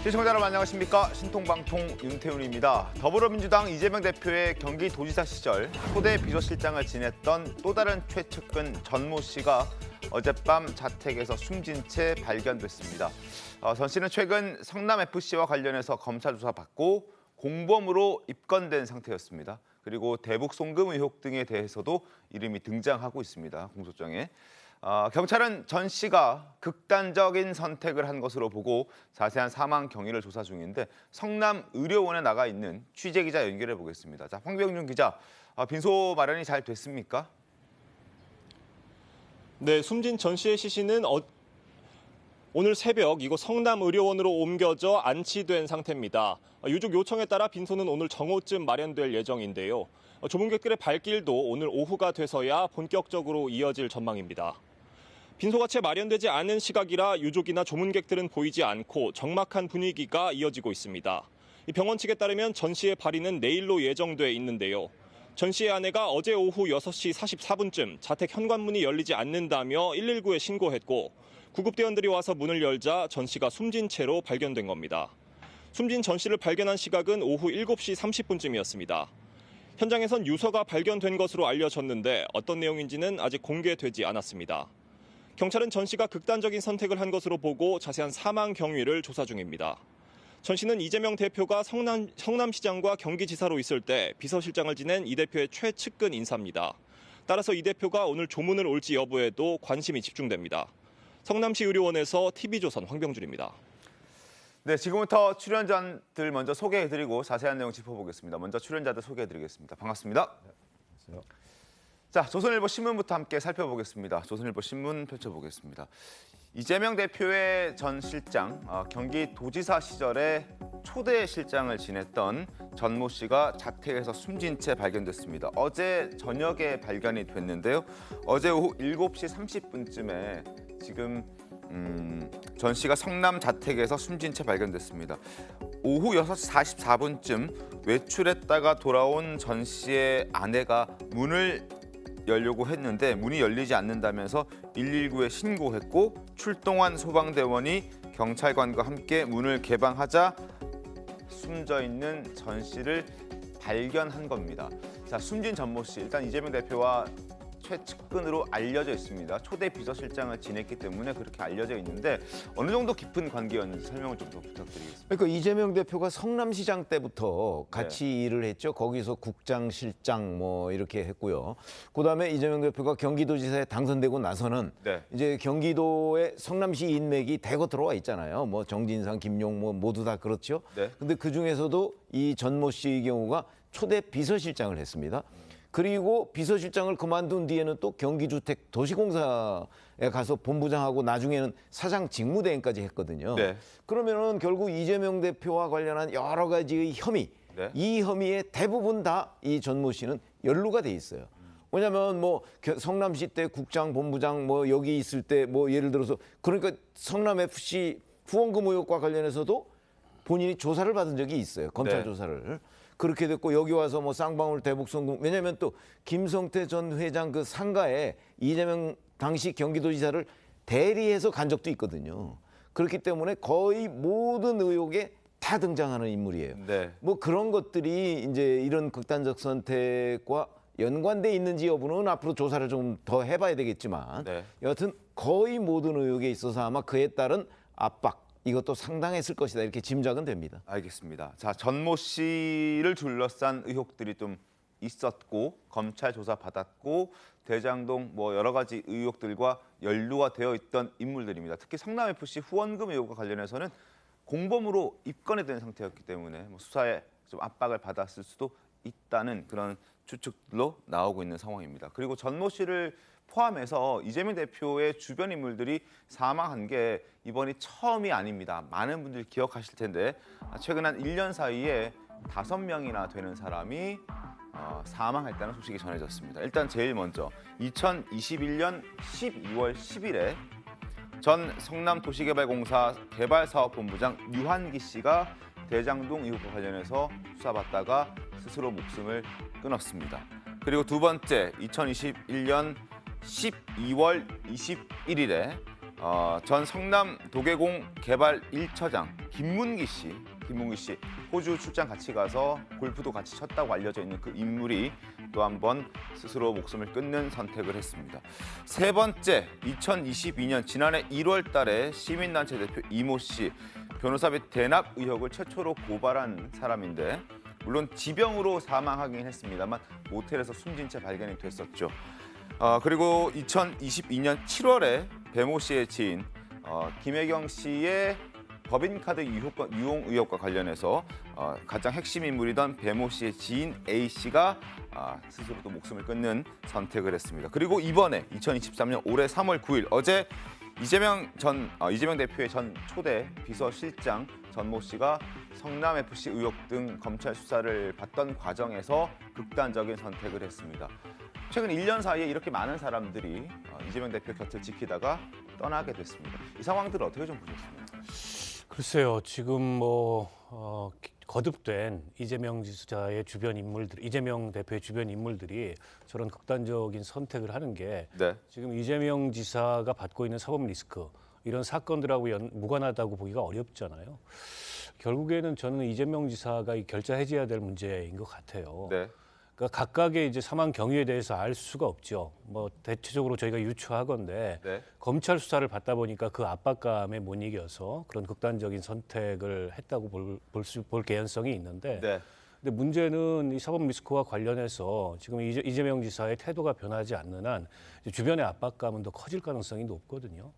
시청자 여러분 안녕하십니까. 신통방통 윤태훈입니다. 더불어민주당 이재명 대표의 경기도지사 시절 초대 비서실장을 지냈던 또 다른 최측근 전모 씨가 어젯밤 자택에서 숨진 채 발견됐습니다. 전 씨는 최근 성남FC와 관련해서 검찰 조사받고 공범으로 입건된 상태였습니다. 그리고 대북 송금 의혹 등에 대해서도 이름이 등장하고 있습니다. 공소장에. 경찰은 전 씨가 극단적인 선택을 한 것으로 보고 자세한 사망 경위를 조사 중인데 성남의료원에 나가 있는 취재기자 연결해 보겠습니다. 자, 황병준 기자, 빈소 마련이 잘 됐습니까? 네, 숨진 전 씨의 시신은 오늘 새벽 이곳 성남의료원으로 옮겨져 안치된 상태입니다. 유족 요청에 따라 빈소는 오늘 정오쯤 마련될 예정인데요. 조문객들의 발길도 오늘 오후가 돼서야 본격적으로 이어질 전망입니다. 빈소가 채 마련되지 않은 시각이라 유족이나 조문객들은 보이지 않고 적막한 분위기가 이어지고 있습니다. 병원 측에 따르면 전 씨의 발인은 내일로 예정돼 있는데요. 전 씨의 아내가 어제 오후 6시 44분쯤 자택 현관문이 열리지 않는다며 119에 신고했고 구급대원들이 와서 문을 열자 전 씨가 숨진 채로 발견된 겁니다. 숨진 전 씨를 발견한 시각은 오후 7시 30분쯤이었습니다. 현장에선 유서가 발견된 것으로 알려졌는데 어떤 내용인지는 아직 공개되지 않았습니다. 경찰은 전 씨가 극단적인 선택을 한 것으로 보고 자세한 사망 경위를 조사 중입니다. 전 씨는 이재명 대표가 성남시장과 경기지사로 있을 때 비서실장을 지낸 이 대표의 최측근 인사입니다. 따라서 이 대표가 오늘 조문을 올지 여부에도 관심이 집중됩니다. 성남시 의료원에서 TV조선 황병준입니다. 네, 지금부터 출연자들 먼저 소개해드리고 자세한 내용 짚어보겠습니다. 먼저 출연자들 소개해드리겠습니다. 반갑습니다. 네. 자, 조선일보 신문부터 함께 살펴보겠습니다. 조선일보 신문 펼쳐보겠습니다. 이재명 대표의 전 실장, 경기도지사 시절에 초대 실장을 지냈던 전모 씨가 자택에서 숨진 채 발견됐습니다. 어제 저녁에 발견이 됐는데요. 어제 오후 7시 30분쯤에 지금 전 씨가 성남 자택에서 숨진 채 발견됐습니다. 오후 6시 44분쯤 외출했다가 돌아온 전 씨의 아내가 문을 열려고 했는데 문이 열리지 않는다면서 119에 신고했고 출동한 소방대원이 경찰관과 함께 문을 개방하자 숨져 있는 전 씨를 발견한 겁니다. 자, 숨진 전모 씨, 일단 이재명 대표와 최측근으로 알려져 있습니다. 초대 비서실장을 지냈기 때문에 그렇게 알려져 있는데 어느 정도 깊은 관계였는지 설명을 좀 더 부탁드리겠습니다. 그러니까 이재명 대표가 성남시장 때부터 같이 일을 했죠. 거기서 국장, 실장 뭐 이렇게 했고요. 그다음에 이재명 대표가 경기도지사에 당선되고 나서는 이제 경기도의 성남시 인맥이 대거 들어와 있잖아요. 뭐 정진상, 김용 뭐 모두 다 그렇죠. 근데 그 중에서도 이 전모 씨의 경우가 초대 비서실장을 했습니다. 그리고 비서실장을 그만둔 뒤에는 또 경기주택도시공사에 가서 본부장하고 나중에는 사장 직무대행까지 했거든요. 그러면은 결국 이재명 대표와 관련한 여러 가지의 혐의, 이 혐의의 대부분 다 이 전모 씨는 연루가 돼 있어요. 왜냐하면 뭐 성남시 때 국장, 본부장 뭐 여기 있을 때 뭐 예를 들어서 그러니까 성남FC 후원금 의혹과 관련해서도 본인이 조사를 받은 적이 있어요. 검찰 조사를. 그렇게 됐고 여기 와서 뭐 쌍방울 대북송금 왜냐하면 또 김성태 전 회장 그 상가에 이재명 당시 경기도지사를 대리해서 간 적도 있거든요. 그렇기 때문에 거의 모든 의혹에 다 등장하는 인물이에요. 뭐 그런 것들이 이제 이런 극단적 선택과 연관돼 있는지 여부는 앞으로 조사를 좀 더 해봐야 되겠지만 여하튼 거의 모든 의혹에 있어서 아마 그에 따른 압박 이것도 상당했을 것이다 이렇게 짐작은 됩니다. 알겠습니다. 자, 전모 씨를 둘러싼 의혹들이 좀 있었고 검찰 조사 받았고 대장동 뭐 여러 가지 의혹들과 연루가 되어 있던 인물들입니다. 특히 성남FC 후원금 의혹과 관련해서는 공범으로 입건이 된 상태였기 때문에 뭐 수사에 좀 압박을 받았을 수도 있다는 그런 추측들로 나오고 있는 상황입니다. 그리고 전모 씨를 포함해서 이재명 대표의 주변 인물들이 사망한 게 이번이 처음이 아닙니다. 많은 분들이 기억하실 텐데 최근 한 1년 사이에 5명이나 되는 사람이 사망했다는 소식이 전해졌습니다. 일단 제일 먼저 2021년 12월 10일에 전 성남도시개발공사 개발사업본부장 유한기 씨가 대장동 의혹과 관련해서 수사받다가 스스로 목숨을 끊었습니다. 그리고 두 번째 2021년 12월 21일에 전 성남 도계공 개발 1처장 김문기 씨 호주 출장 같이 가서 골프도 같이 쳤다고 알려져 있는 그 인물이 또 한 번 스스로 목숨을 끊는 선택을 했습니다. 세 번째, 2022년 지난해 1월 달에 시민단체 대표 이모 씨 변호사비 대납 의혹을 최초로 고발한 사람인데 물론 지병으로 사망하긴 했습니다만 모텔에서 숨진 채 발견이 됐었죠. 그리고 2022년 7월에 배모 씨의 지인 김혜경 씨의 법인카드 유용 의혹과 관련해서 가장 핵심 인물이던 배모 씨의 지인 A 씨가 스스로 또 목숨을 끊는 선택을 했습니다. 그리고 이번에 2023년 올해 3월 9일 어제 이재명 대표의 전 초대 비서실장 전모 씨가 성남 FC 의혹 등 검찰 수사를 받던 과정에서 극단적인 선택을 했습니다. 최근 1년 사이에 이렇게 많은 사람들이 이재명 대표 곁을 지키다가 떠나게 됐습니다. 이 상황들을 어떻게 좀 보셨습니까? 글쎄요, 지금 거듭된 이재명 지사의 주변 인물들, 이재명 대표의 주변 인물들이 저런 극단적인 선택을 하는 게 네. 지금 이재명 지사가 받고 있는 사법 리스크 이런 사건들하고 무관하다고 보기가 어렵잖아요. 결국에는 저는 이재명 지사가 결자해제해야 될 문제인 것 같아요. 네. 그러니까 각각의 이제 사망 경위에 대해서 알 수가 없죠. 대체적으로 저희가 유추하건대 네. 검찰 수사를 받다 보니까 그 압박감에 못 이겨서 그런 극단적인 선택을 했다고 볼 개연성이 있는데, 네. 근데 문제는 이 사법 리스크와 관련해서 지금 이재명 지사의 태도가 변하지 않는 한 주변의 압박감은 더 커질 가능성이 높거든요.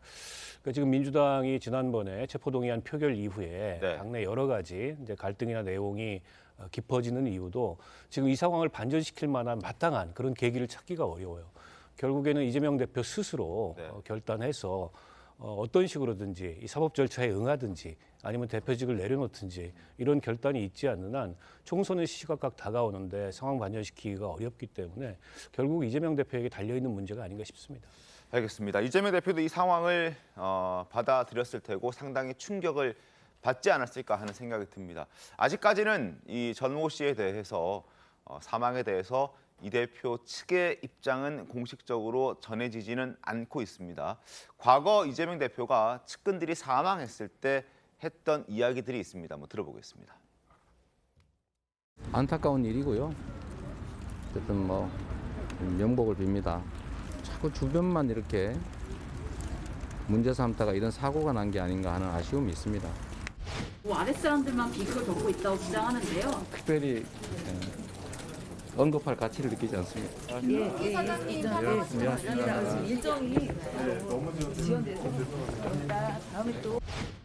그러니까 지금 민주당이 지난번에 체포동의안 표결 이후에 네. 당내 여러 가지 이제 갈등이나 내용이 깊어지는 이유도 지금 이 상황을 반전시킬 만한 마땅한 그런 계기를 찾기가 어려워요. 결국에는 이재명 대표 스스로 네. 결단해서 어떤 식으로든지 이 사법 절차에 응하든지 아니면 대표직을 내려놓든지 이런 결단이 있지 않는 한 총선의 시시각각 다가오는데 상황 반전시키기가 어렵기 때문에 결국 이재명 대표에게 달려있는 문제가 아닌가 싶습니다. 알겠습니다. 이재명 대표도 이 상황을 받아들였을 테고 상당히 충격을 받지 않았을까 하는 생각이 듭니다. 아직까지는 이 전모 씨에 대해서 사망에 대해서 이 대표 측의 입장은 공식적으로 전해지지는 않고 있습니다. 과거 이재명 대표가 측근들이 사망했을 때 했던 이야기들이 있습니다. 한번 들어보겠습니다. 안타까운 일이고요. 어쨌든 명복을 빕니다. 자꾸 주변만 이렇게 문제 삼다가 이런 사고가 난 게 아닌가 하는 아쉬움이 있습니다. 아랫사람들만 비극을 겪고 있다고 주장하는데요. 특별히 언급할 가치를 느끼지 않습니다.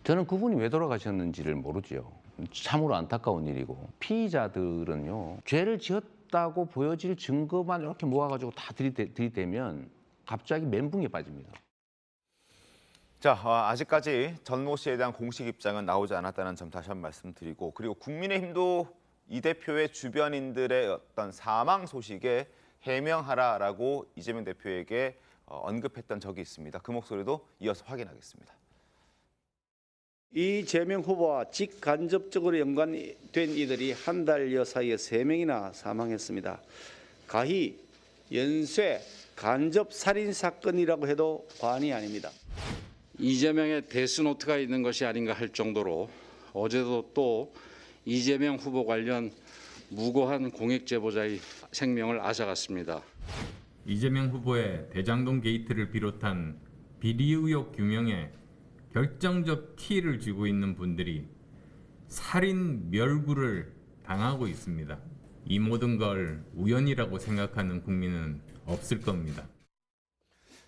저는 그분이 왜 돌아가셨는지를 모르죠. 참으로 안타까운 일이고 피의자들은요 죄를 지었다고 보여질 증거만 이렇게 모아가지고 다 들이대면 갑자기 멘붕에 빠집니다. 자, 아직까지 전모 씨에 대한 공식 입장은 나오지 않았다는 점 다시 한번 말씀드리고 그리고 국민의힘도 이 대표의 주변인들의 어떤 사망 소식에 해명하라라고 이재명 대표에게 언급했던 적이 있습니다. 그 목소리도 이어서 확인하겠습니다. 이재명 후보와 직간접적으로 연관된 이들이 한 달여 사이에 3명이나 사망했습니다. 가히 연쇄 간접 살인 사건이라고 해도 과언이 아닙니다. 이재명의 데스노트가 있는 것이 아닌가 할 정도로 어제도 또 이재명 후보 관련 무고한 공익 제보자의 생명을 앗아갔습니다. 이재명 후보의 대장동 게이트를 비롯한 비리 의혹 규명에 결정적 키를 쥐고 있는 분들이 살인 멸구를 당하고 있습니다. 이 모든 걸 우연이라고 생각하는 국민은 없을 겁니다.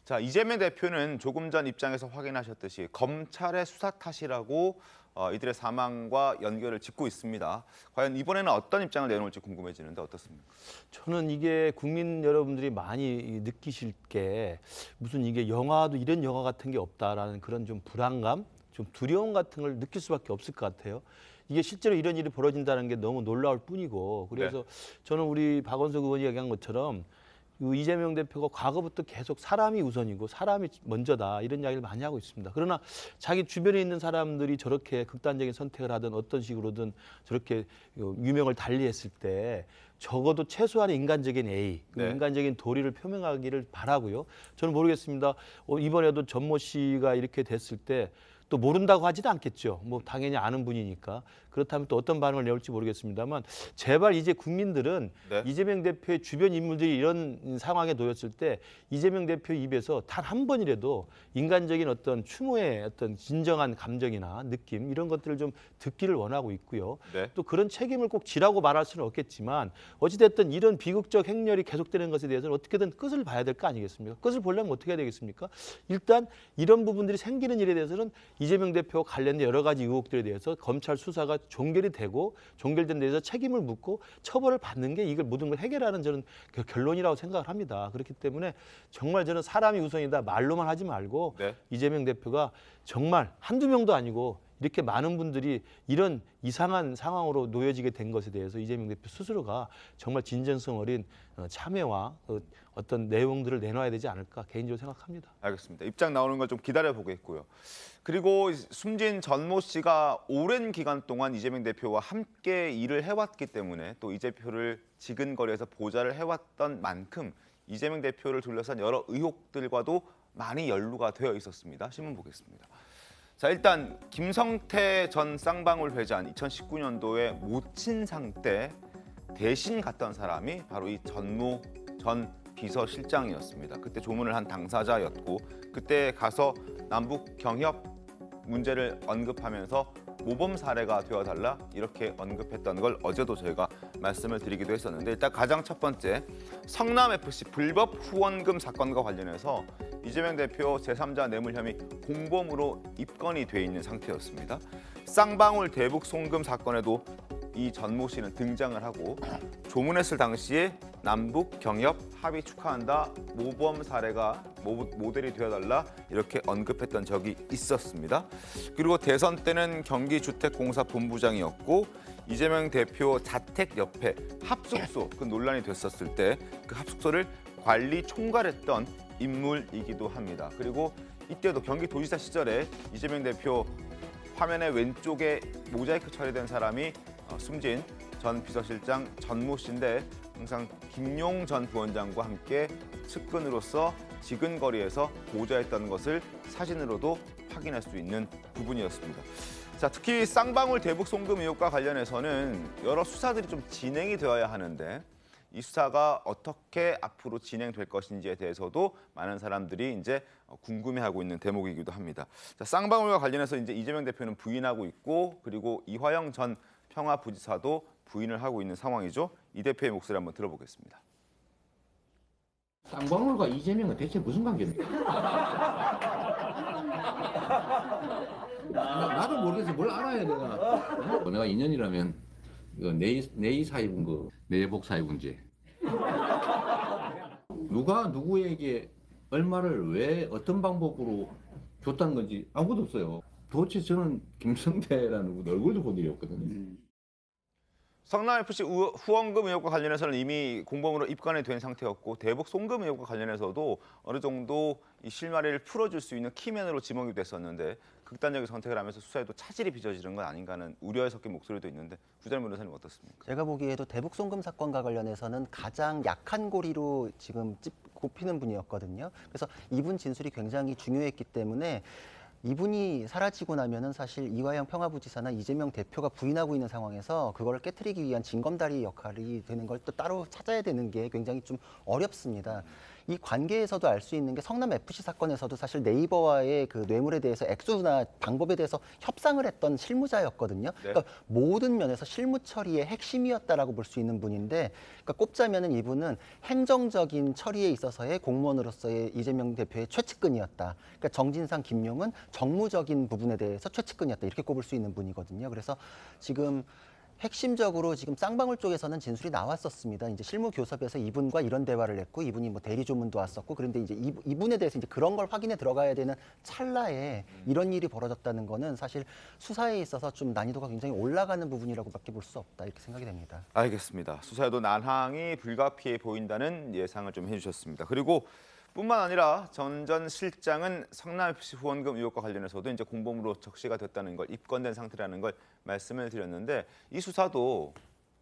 자, 이재명 대표는 조금 전 입장에서 확인하셨듯이 검찰의 수사 탓이라고 이들의 사망과 연결을 짓고 있습니다. 과연 이번에는 어떤 입장을 내놓을지 궁금해지는데 어떻습니까? 저는 이게 국민 여러분들이 많이 느끼실 게 무슨 이게 영화도 이런 영화 같은 게 없다라는 그런 좀 불안감, 좀 두려움 같은 걸 느낄 수밖에 없을 것 같아요. 이게 실제로 이런 일이 벌어진다는 게 너무 놀라울 뿐이고 그래서 저는 우리 박원석 의원이 얘기한 것처럼 이재명 대표가 과거부터 계속 사람이 우선이고 사람이 먼저다 이런 이야기를 많이 하고 있습니다. 그러나 자기 주변에 있는 사람들이 저렇게 극단적인 선택을 하든 어떤 식으로든 저렇게 유명을 달리했을 때 적어도 최소한의 인간적인 예의, 인간적인 도리를 표명하기를 바라고요. 저는 모르겠습니다. 이번에도 전모 씨가 이렇게 됐을 때 또 모른다고 하지도 않겠죠. 뭐 당연히 아는 분이니까. 그렇다면 또 어떤 반응을 내올지 모르겠습니다만 제발 이제 국민들은 이재명 대표의 주변 인물들이 이런 상황에 놓였을 때 이재명 대표 입에서 단 한 번이라도 인간적인 어떤 추모의 어떤 진정한 감정이나 느낌 이런 것들을 좀 듣기를 원하고 있고요. 또 그런 책임을 꼭 지라고 말할 수는 없겠지만 어찌됐든 이런 비극적 행렬이 계속되는 것에 대해서는 어떻게든 끝을 봐야 될 거 아니겠습니까? 끝을 보려면 어떻게 해야 되겠습니까? 일단 이런 부분들이 생기는 일에 대해서는 이재명 대표와 관련된 여러 가지 의혹들에 대해서 검찰 수사가 종결이 되고 종결된 데서 책임을 묻고 처벌을 받는 게 이걸 모든 걸 해결하는 저는 결론이라고 생각을 합니다. 그렇기 때문에 정말 저는 사람이 우선이다 말로만 하지 말고 이재명 대표가 정말 한두 명도 아니고 이렇게 많은 분들이 이런 이상한 상황으로 놓여지게 된 것에 대해서 이재명 대표 스스로가 정말 진정성 어린 참회와 어떤 내용들을 내놔야 되지 않을까 개인적으로 생각합니다. 알겠습니다. 입장 나오는 걸 좀 기다려 보겠고요. 그리고 숨진 전모 씨가 오랜 기간 동안 이재명 대표와 함께 일을 해왔기 때문에 또 이 대표를 지근거리에서 보좌를 해왔던 만큼 이재명 대표를 둘러싼 여러 의혹들과도 많이 연루가 되어 있었습니다. 신문 보겠습니다. 자, 일단 김성태 전 쌍방울 회장 2019년도에 모친상 때 대신 갔던 사람이 바로 이 전모 전 비서실장이었습니다. 그때 조문을 한 당사자였고 그때 가서 남북 경협 문제를 언급하면서 모범 사례가 되어달라 이렇게 언급했던 걸 어제도 저희가 말씀을 드리기도 했었는데 일단 가장 첫 번째 성남FC 불법 후원금 사건과 관련해서 이재명 대표 제3자 뇌물 혐의 공범으로 입건이 돼 있는 상태였습니다. 쌍방울 대북 송금 사건에도 이 전모 씨는 등장을 하고 조문했을 당시에 남북 경협 합의 축하한다 모범 사례가 모델이 되어달라 이렇게 언급했던 적이 있었습니다. 그리고 대선 때는 경기주택공사본부장이었고 이재명 대표 자택 옆에 합숙소 그 논란이 됐었을 때 그 합숙소를 관리 총괄했던 인물이기도 합니다. 그리고 이때도 경기도지사 시절에 이재명 대표 화면의 왼쪽에 모자이크 처리된 사람이 숨진 전 비서실장 전모 씨인데 항상 김용 전 부원장과 함께 측근으로서 지근거리에서 보좌했던 것을 사진으로도 확인할 수 있는 부분이었습니다. 자, 특히 쌍방울 대북 송금 의혹과 관련해서는 여러 수사들이 좀 진행이 되어야 하는데 이 수사가 어떻게 앞으로 진행될 것인지에 대해서도 많은 사람들이 이제 궁금해하고 있는 대목이기도 합니다. 자, 쌍방울과 관련해서 이제 이재명 대표는 부인하고 있고 그리고 이화영 전 평화부지사도 부인을 하고 있는 상황이죠. 이 대표의 목소리 한번 들어보겠습니다. 쌍방울과 이재명은 대체 무슨 관계입니까? 나도 모르겠어. 뭘 알아야 내가. 내가 인연이라면 이거 내의 사입은 내복 사입은지. 누가 누구에게 얼마를 왜 어떤 방법으로 줬다는 건지 아무것도 없어요. 도대체 저는 김성태라는 분 얼굴도 본 일이 없거든요. 성남FC 후원금 의혹과 관련해서는 이미 공범으로 입건이 된 상태였고 대북 송금 의혹과 관련해서도 어느 정도 이 실마리를 풀어줄 수 있는 키맨으로 지목이 됐었는데 극단적인 선택을 하면서 수사에도 차질이 빚어지는 건 아닌가 하는 우려에 섞인 목소리도 있는데 구자일 변호사님 어떻습니까? 제가 보기에도 대북 송금 사건과 관련해서는 가장 약한 고리로 지금 꼽히는 분이었거든요. 그래서 이분 진술이 굉장히 중요했기 때문에 이분이 사라지고 나면은 사실 이화영 평화부지사나 이재명 대표가 부인하고 있는 상황에서 그걸 깨트리기 위한 징검다리 역할이 되는 걸 또 따로 찾아야 되는 게 굉장히 좀 어렵습니다. 이 관계에서도 알 수 있는 게 성남FC 사건에서도 사실 네이버와의 그 뇌물에 대해서 액수나 방법에 대해서 협상을 했던 실무자였거든요. 그러니까 모든 면에서 실무 처리의 핵심이었다라고 볼 수 있는 분인데, 그러니까 꼽자면은 이분은 행정적인 처리에 있어서의 공무원으로서의 이재명 대표의 최측근이었다. 그러니까 정진상, 김용은 정무적인 부분에 대해서 최측근이었다. 이렇게 꼽을 수 있는 분이거든요. 그래서 지금 핵심적으로 지금 쌍방울 쪽에서는 진술이 나왔었습니다. 이제 실무 교섭에서 이분과 이런 대화를 했고 이분이 뭐 대리 조문도 왔었고 그런데 이제 이분에 대해서 이제 그런 걸 확인해 들어가야 되는 찰나에 이런 일이 벌어졌다는 거는 사실 수사에 있어서 좀 난이도가 굉장히 올라가는 부분이라고밖에 볼 수 없다 이렇게 생각이 됩니다. 알겠습니다. 수사에도 난항이 불가피해 보인다는 예상을 좀 해주셨습니다. 그리고 뿐만 아니라 전 실장은 성남FC 후원금 의혹과 관련해서도 이제 공범으로 적시가 됐다는 걸 입건된 상태라는 걸 말씀을 드렸는데 이 수사도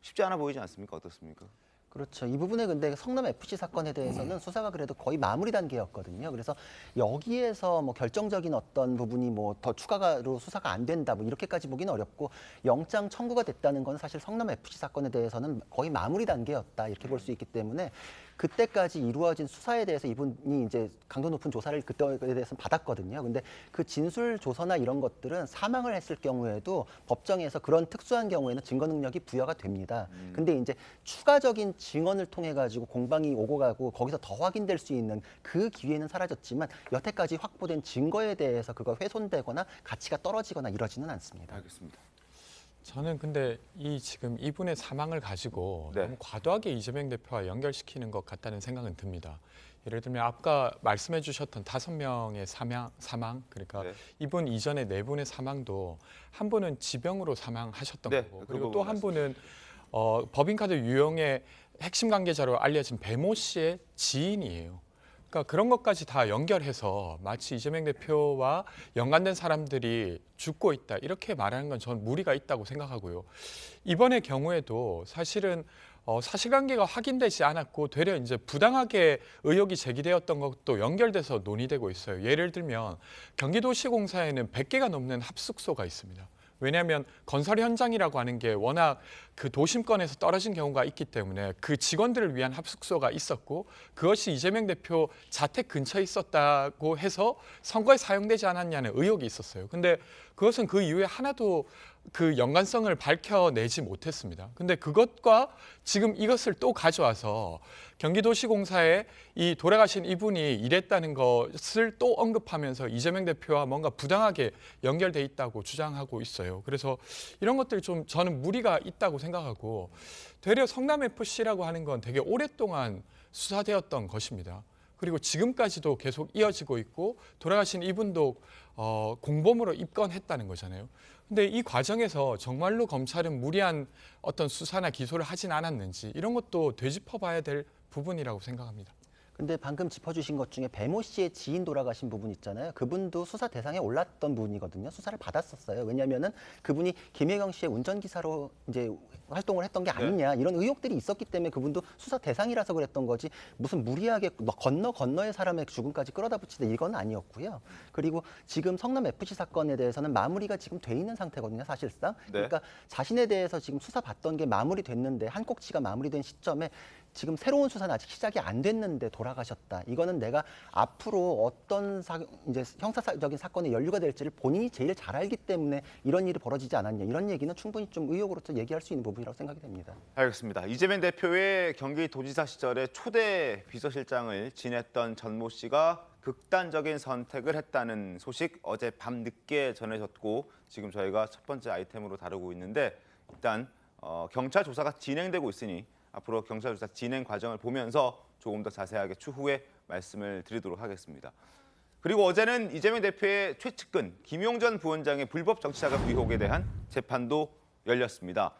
쉽지 않아 보이지 않습니까? 어떻습니까? 그렇죠. 이 부분에 근데 성남 FC 사건에 대해서는 수사가 그래도 거의 마무리 단계였거든요. 그래서 여기에서 뭐 결정적인 어떤 부분이 뭐 더 추가로 수사가 안 된다 뭐 이렇게까지 보기는 어렵고 영장 청구가 됐다는 건 사실 성남 FC 사건에 대해서는 거의 마무리 단계였다 이렇게 볼 수 있기 때문에 그때까지 이루어진 수사에 대해서 이분이 이제 강도 높은 조사를 그때에 대해서는 받았거든요. 근데 그 진술 조서나 이런 것들은 사망을 했을 경우에도 법정에서 그런 특수한 경우에는 증거 능력이 부여가 됩니다. 근데 이제 추가적인 증언을 통해 가지고 공방이 오고 가고 거기서 더 확인될 수 있는 그 기회는 사라졌지만 여태까지 확보된 증거에 대해서 그거 훼손되거나 가치가 떨어지거나 이러지는 않습니다. 알겠습니다. 저는 근데 지금 이분의 사망을 가지고 너무 과도하게 이재명 대표와 연결시키는 것 같다는 생각은 듭니다. 예를 들면 아까 말씀해 주셨던 5명의 사망 그러니까 이분 이전에 4분의 사망도 한 분은 지병으로 사망하셨던 거고 그리고 또 한 분은 법인카드 유용의 핵심 관계자로 알려진 배모 씨의 지인이에요. 그러니까 그런 것까지 다 연결해서 마치 이재명 대표와 연관된 사람들이 죽고 있다 이렇게 말하는 건 전 무리가 있다고 생각하고요. 이번의 경우에도 사실은 사실관계가 확인되지 않았고 되려 이제 부당하게 의혹이 제기되었던 것도 연결돼서 논의되고 있어요. 예를 들면 경기도시공사에는 100개가 넘는 합숙소가 있습니다. 왜냐하면 건설 현장이라고 하는 게 워낙 그 도심권에서 떨어진 경우가 있기 때문에 그 직원들을 위한 합숙소가 있었고 그것이 이재명 대표 자택 근처에 있었다고 해서 선거에 사용되지 않았냐는 의혹이 있었어요. 근데 그것은 그 이후에 하나도 그 연관성을 밝혀내지 못했습니다. 근데 그것과 지금 이것을 또 가져와서 경기도시공사에 이 돌아가신 이분이 일했다는 것을 또 언급하면서 이재명 대표와 뭔가 부당하게 연결돼 있다고 주장하고 있어요. 그래서 이런 것들이 좀 저는 무리가 있다고 생각하고 되려 성남FC라고 하는 건 되게 오랫동안 수사되었던 것입니다. 그리고 지금까지도 계속 이어지고 있고 돌아가신 이분도 공범으로 입건했다는 거잖아요. 근데 이 과정에서 정말로 검찰은 무리한 어떤 수사나 기소를 하진 않았는지 이런 것도 되짚어봐야 될 부분이라고 생각합니다. 근데 방금 짚어주신 것 중에 배모 씨의 지인 돌아가신 부분 있잖아요. 그분도 수사 대상에 올랐던 분이거든요. 수사를 받았었어요. 왜냐하면은 그분이 김혜경 씨의 운전기사로 이제 활동을 했던 게 아니냐 이런 의혹들이 있었기 때문에 그분도 수사 대상이라서 그랬던 거지 무슨 무리하게 건너의 사람의 죽음까지 끌어다 붙이다 이건 아니었고요. 그리고 지금 성남 FC 사건에 대해서는 마무리가 지금 돼 있는 상태거든요. 사실상. 그러니까 자신에 대해서 지금 수사받던 게 마무리됐는데 한 꼭지가 마무리된 시점에 지금 새로운 수사는 아직 시작이 안 됐는데 돌아가셨다. 이거는 내가 앞으로 어떤 이제 형사적인 사건에 연루가 될지를 본인이 제일 잘 알기 때문에 이런 일이 벌어지지 않았냐. 이런 얘기는 충분히 좀 의혹으로서 얘기할 수 있는 부분이라고 생각이 됩니다. 알겠습니다. 이재명 대표의 경기도지사 시절에 초대 비서실장을 지냈던 전모 씨가 극단적인 선택을 했다는 소식 어제 밤 늦게 전해졌고 지금 저희가 첫 번째 아이템으로 다루고 있는데 일단 경찰 조사가 진행되고 있으니 앞으로 경찰 조사 진행 과정을 보면서 조금 더 자세하게 추후에 말씀을 드리도록 하겠습니다. 그리고 어제는 이재명 대표의 최측근 김용전 부원장의 불법 정치자금 의혹에 대한 재판도 열렸습니다.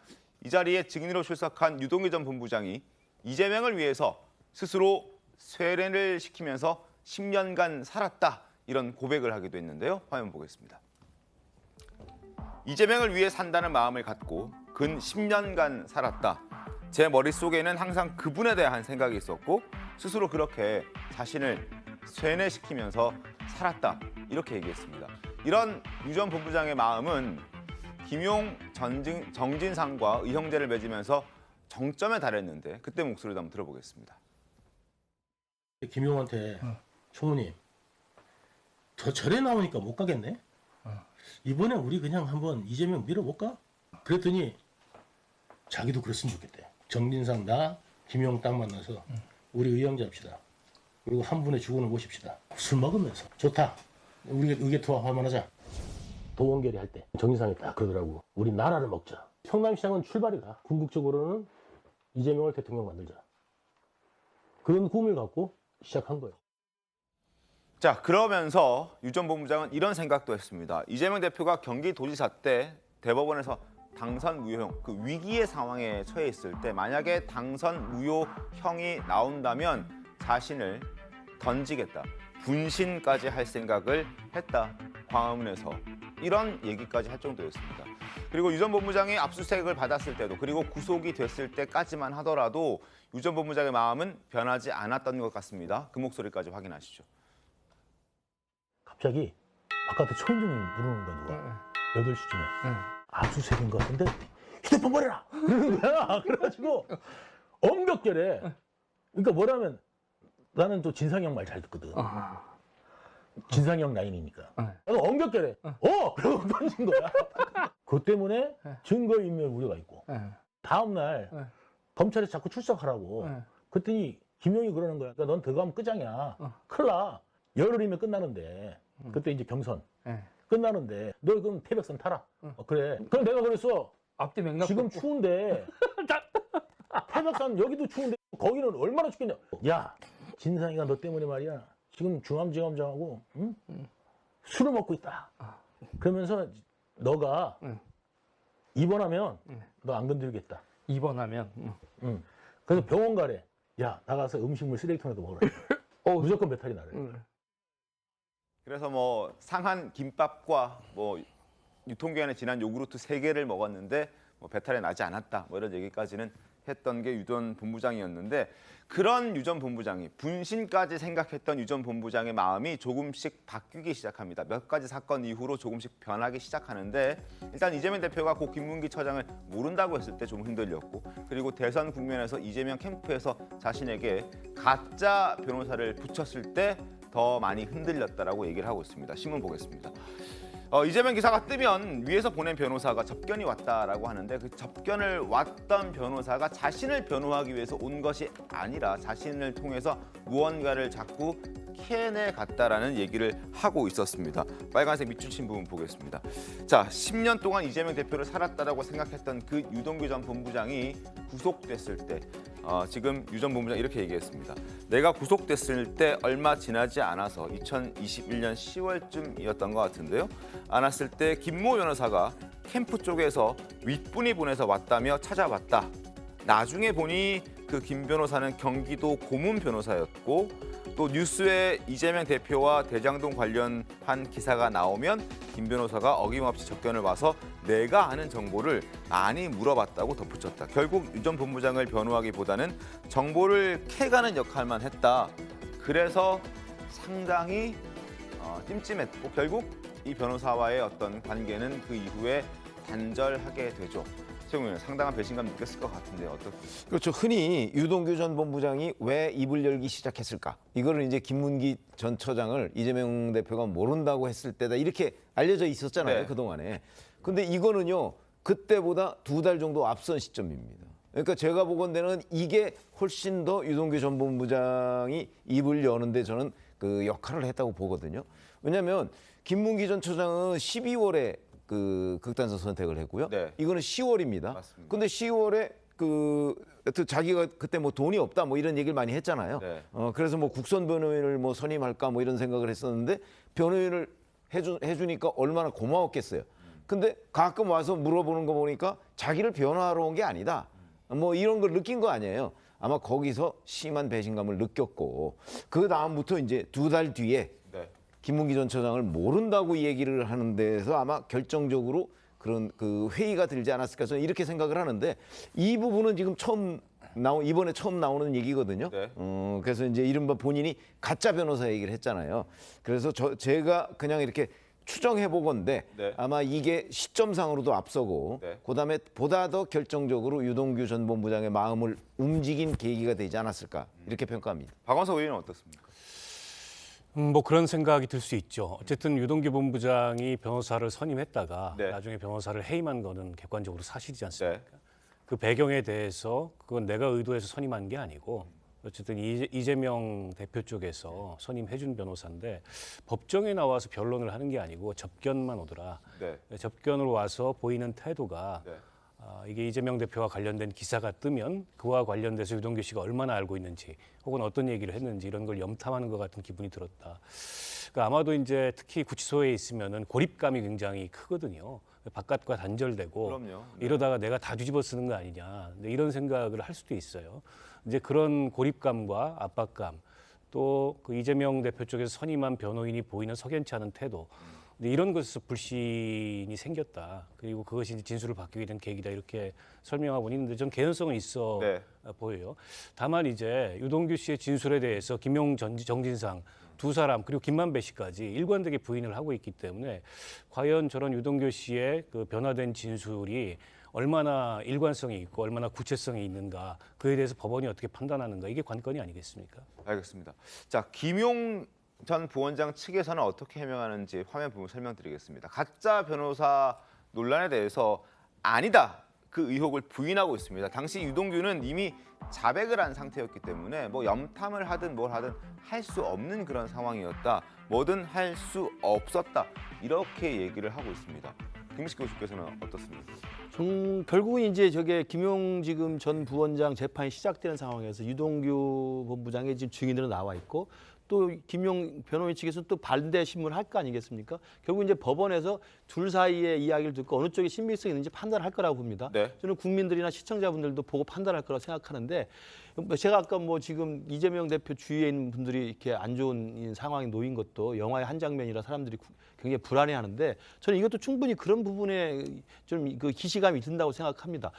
이 자리에 증인으로 출석한 유동규 전 본부장이 이재명을 위해서 스스로 쇠뇌를 시키면서 10년간 살았다 이런 고백을 하기도 했는데요. 화면 보겠습니다. 이재명을 위해 산다는 마음을 갖고 근 10년간 살았다. 제 머릿속에는 항상 그분에 대한 생각이 있었고 스스로 그렇게 자신을 쇠뇌시키면서 살았다 이렇게 얘기했습니다. 이런 유 전 본부장의 마음은 김용 정진상과 의형제를 맺으면서 정점에 달했는데 그때 목소리도 한번 들어보겠습니다. 김용한테 총무님 더 절에 나오니까 못 가겠네. 이번에 우리 그냥 한번 이재명 밀어볼까? 그랬더니 자기도 그랬으면 좋겠대. 정진상 나 김용 딱 만나서 우리 의형제 합시다. 그리고 한 분의 주군을 모십시다. 술 먹으면서 좋다. 우리 의계투합 한번 하자. 도원결의 할 때 정진상이 딱 그러더라고. 우리 나라를 먹자. 성남시장은 출발이다. 궁극적으로는 이재명을 대통령 만들자. 그런 꿈을 갖고 시작한 거예요. 자, 그러면서 유 전 본부장은 이런 생각도 했습니다. 이재명 대표가 경기도지사 때 대법원에서 당선 무효형, 그 위기의 상황에 처해 있을 때 만약에 당선 무효형이 나온다면 자신을 던지겠다. 분신까지 할 생각을 했다. 광화문에서 이런 얘기까지 할 정도였습니다. 그리고 유 전 본부장이 압수수색을 받았을 때도 그리고 구속이 됐을 때까지만 하더라도 유 전 본부장의 마음은 변하지 않았던 것 같습니다. 그 목소리까지 확인하시죠. 갑자기 바깥에 초인종이 누르는 거야 누가. 8시쯤에. 압수수색인 것 같은데 휴대폰 버려라! 그러는 거야. 그래가지고 엄격결에 그러니까 뭐라면 나는 또 진상형 말 잘 듣거든. 진상형 라인이니까. 나도 엄격결에 그러고 던진 거야. 그것 때문에 증거인멸 우려가 있고 다음 날 검찰에 자꾸 출석하라고 그랬더니 김용이 그러는 거야. 그러니까 넌 들어가면 끝장이야. 큰일 나. 열흘이면 끝나는데 그때 이제 경선 끝나는데 너 그럼 태백산 타라. 그래. 그럼 내가 그랬어. 앞뒤 맥락 지금 추운데 태백산 여기도 추운데 거기는 얼마나 춥겠냐. 야 진상이가 너 때문에 말이야. 지금 중앙지검장하고 응? 술을 먹고 있다. 그러면서 너가 입원하면 너 안 건드리겠다. 입원하면. 응. 그래서 병원 가래. 야 나가서 음식물 쓰레기통에도 먹으라. 무조건 배탈이 나래. 그래서 뭐 상한 김밥과 뭐 유통기한에 지난 요구르트 3개를 먹었는데 뭐 배탈이 나지 않았다. 뭐 이런 얘기까지는 했던 게 유 전 본부장이었는데 그런 유 전 본부장이 분신까지 생각했던 유 전 본부장의 마음이 조금씩 바뀌기 시작합니다. 몇 가지 사건 이후로 조금씩 변하기 시작하는데 일단 이재명 대표가 고 김문기 처장을 모른다고 했을 때 좀 흔들렸고 그리고 대선 국면에서 이재명 캠프에서 자신에게 가짜 변호사를 붙였을 때 더 많이 흔들렸다라고 얘기를 하고 있습니다. 신문 보겠습니다. 이재명 기사가 뜨면 위에서 보낸 변호사가 접견이 왔다라고 하는데 그 접견을 왔던 변호사가 자신을 변호하기 위해서 온 것이 아니라 자신을 통해서 무언가를 자꾸 캐내 갔다라는 얘기를 하고 있었습니다. 빨간색 밑줄 친 부분 보겠습니다. 자, 10년 동안 이재명 대표를 살았다라고 생각했던 그 유동규 전 본부장이 구속됐을 때 지금 유 전 본부장 이렇게 얘기했습니다. 내가 구속됐을 때 얼마 지나지 않아서 2021년 10월쯤이었던 것 같은데요. 안았을 때 김모 변호사가 캠프 쪽에서 윗분이 보내서 왔다며 찾아봤다. 나중에 보니 그 김 변호사는 경기도 고문 변호사였고 또 뉴스에 이재명 대표와 대장동 관련한 기사가 나오면 김 변호사가 어김없이 접견을 와서 내가 아는 정보를 많이 물어봤다고 덧붙였다. 결국 유 전 본부장을 변호하기보다는 정보를 캐가는 역할만 했다. 그래서 상당히 찜찜했고 결국 이 변호사와의 어떤 관계는 그 이후에 단절하게 되죠. 최영민 상당한 배신감 느꼈을 것 같은데 어떻습니까? 그렇죠. 흔히 유동규 전 본부장이 왜 입을 열기 시작했을까? 이거를 이제 김문기 전 처장을 이재명 대표가 모른다고 했을 때다 이렇게 알려져 있었잖아요. 네. 그동안에. 근데 이거는요. 그때보다 2달 정도 앞선 시점입니다. 그러니까 제가 보건대는 이게 훨씬 더 유동규 전 본부장이 입을 여는데 저는 그 역할을 했다고 보거든요. 왜냐하면 김문기 전 처장은 12월에 그 극단서 선택을 했고요. 네. 이거는 10월입니다. 맞습니다. 근데 10월에 자기가 그때 뭐 돈이 없다 뭐 이런 얘기를 많이 했잖아요. 네. 그래서 뭐 국선 변호인을 뭐 선임할까 뭐 이런 생각을 했었는데 변호인을 해주니까 얼마나 고마웠겠어요. 근데 가끔 와서 물어보는 거 보니까 자기를 변호하러 온 게 아니다. 뭐 이런 걸 느낀 거 아니에요. 아마 거기서 심한 배신감을 느꼈고 그 다음부터 이제 2달 뒤에 네. 김문기 전 처장을 모른다고 얘기를 하는 데서 아마 결정적으로 그런 그 회의가 들지 않았을까 저는 이렇게 생각을 하는데 이 부분은 지금 이번에 처음 나오는 얘기거든요. 네. 그래서 이제 이른바 본인이 가짜 변호사 얘기를 했잖아요. 그래서 제가 그냥 이렇게 추정해 보건데 네. 아마 이게 시점상으로도 앞서고 네. 그다음에 보다 더 결정적으로 유동규 전 본부장의 마음을 움직인 계기가 되지 않았을까 이렇게 평가합니다. 박원석 의원은 어떻습니까? 뭐 그런 생각이 들 수 있죠. 어쨌든 유동규 본부장이 변호사를 선임했다가 네. 나중에 변호사를 해임한 거는 객관적으로 사실이지 않습니까? 네. 그 배경에 대해서 그건 내가 의도해서 선임한 게 아니고 어쨌든 이재명 대표 쪽에서 선임해준 변호사인데 법정에 나와서 변론을 하는 게 아니고 접견만 오더라. 네. 접견을 와서 보이는 태도가 네. 이게 이재명 대표와 관련된 기사가 뜨면 그와 관련돼서 유동규 씨가 얼마나 알고 있는지 혹은 어떤 얘기를 했는지 이런 걸 염탐하는 것 같은 기분이 들었다. 그러니까 아마도 이제 특히 구치소에 있으면은 고립감이 굉장히 크거든요. 바깥과 단절되고 그럼요. 이러다가 내가 다 뒤집어 쓰는 거 아니냐 이런 생각을 할 수도 있어요. 이제 그런 고립감과 압박감 또 그 이재명 대표 쪽에서 선임한 변호인이 보이는 석연치 않은 태도 근데 이런 것에서 불신이 생겼다. 그리고 그것이 이제 진술을 바뀌게 된 계기다 이렇게 설명하고 있는데 전 개연성은 있어 보여요. 다만 이제 유동규 씨의 진술에 대해서 김용 정진상 두 사람 그리고 김만배 씨까지 일관되게 부인을 하고 있기 때문에 과연 저런 유동규 씨의 그 변화된 진술이 얼마나 일관성이 있고 얼마나 구체성이 있는가 그에 대해서 법원이 어떻게 판단하는가 이게 관건이 아니겠습니까? 알겠습니다. 자, 김용 전 부원장 측에서는 어떻게 해명하는지 화면 보면 설명드리겠습니다. 가짜 변호사 논란에 대해서 아니다 그 의혹을 부인하고 있습니다. 당시 유동규는 이미 자백을 한 상태였기 때문에 뭐 염탐을 하든 뭘 하든 할 수 없는 그런 상황이었다. 뭐든 할 수 없었다. 이렇게 얘기를 하고 있습니다. 김민식 교수께서는 어떻습니까? 결국은 이제 저게 김용 지금 전 부원장 재판이 시작되는 상황에서 유동규 본부장의 지금 증인으로 나와 있고 또 김용 변호인 측에서 또 반대 신문을 할 거 아니겠습니까? 결국 이제 법원에서 둘 사이의 이야기를 듣고 어느 쪽에 신빙성이 있는지 판단할 거라고 봅니다. 저는 국민들이나 시청자분들도 보고 판단할 거라고 생각하는데 제가 아까 뭐 지금 이재명 대표 주위에 있는 분들이 이렇게 안 좋은 상황에 놓인 것도 영화의 한 장면이라 사람들이 굉장히 불안해하는데 저는 이것도 충분히 그런 부분에 좀 그 기시감이 든다고 생각합니다.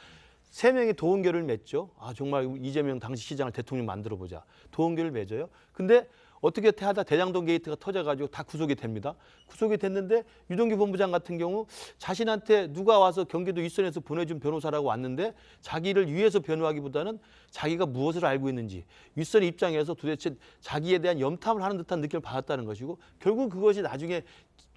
3명이 도원결을 맺죠. 아 정말 이재명 당시 시장을 대통령 만들어 보자. 도원결을 맺어요. 근데 어떻게 하다 대장동 게이트가 터져가지고 다 구속이 됩니다. 구속이 됐는데 유동규 본부장 같은 경우 자신한테 누가 와서 경기도 윗선에서 보내준 변호사라고 왔는데 자기를 위해서 변호하기보다는 자기가 무엇을 알고 있는지 윗선 입장에서 도대체 자기에 대한 염탐을 하는 듯한 느낌을 받았다는 것이고 결국 그것이 나중에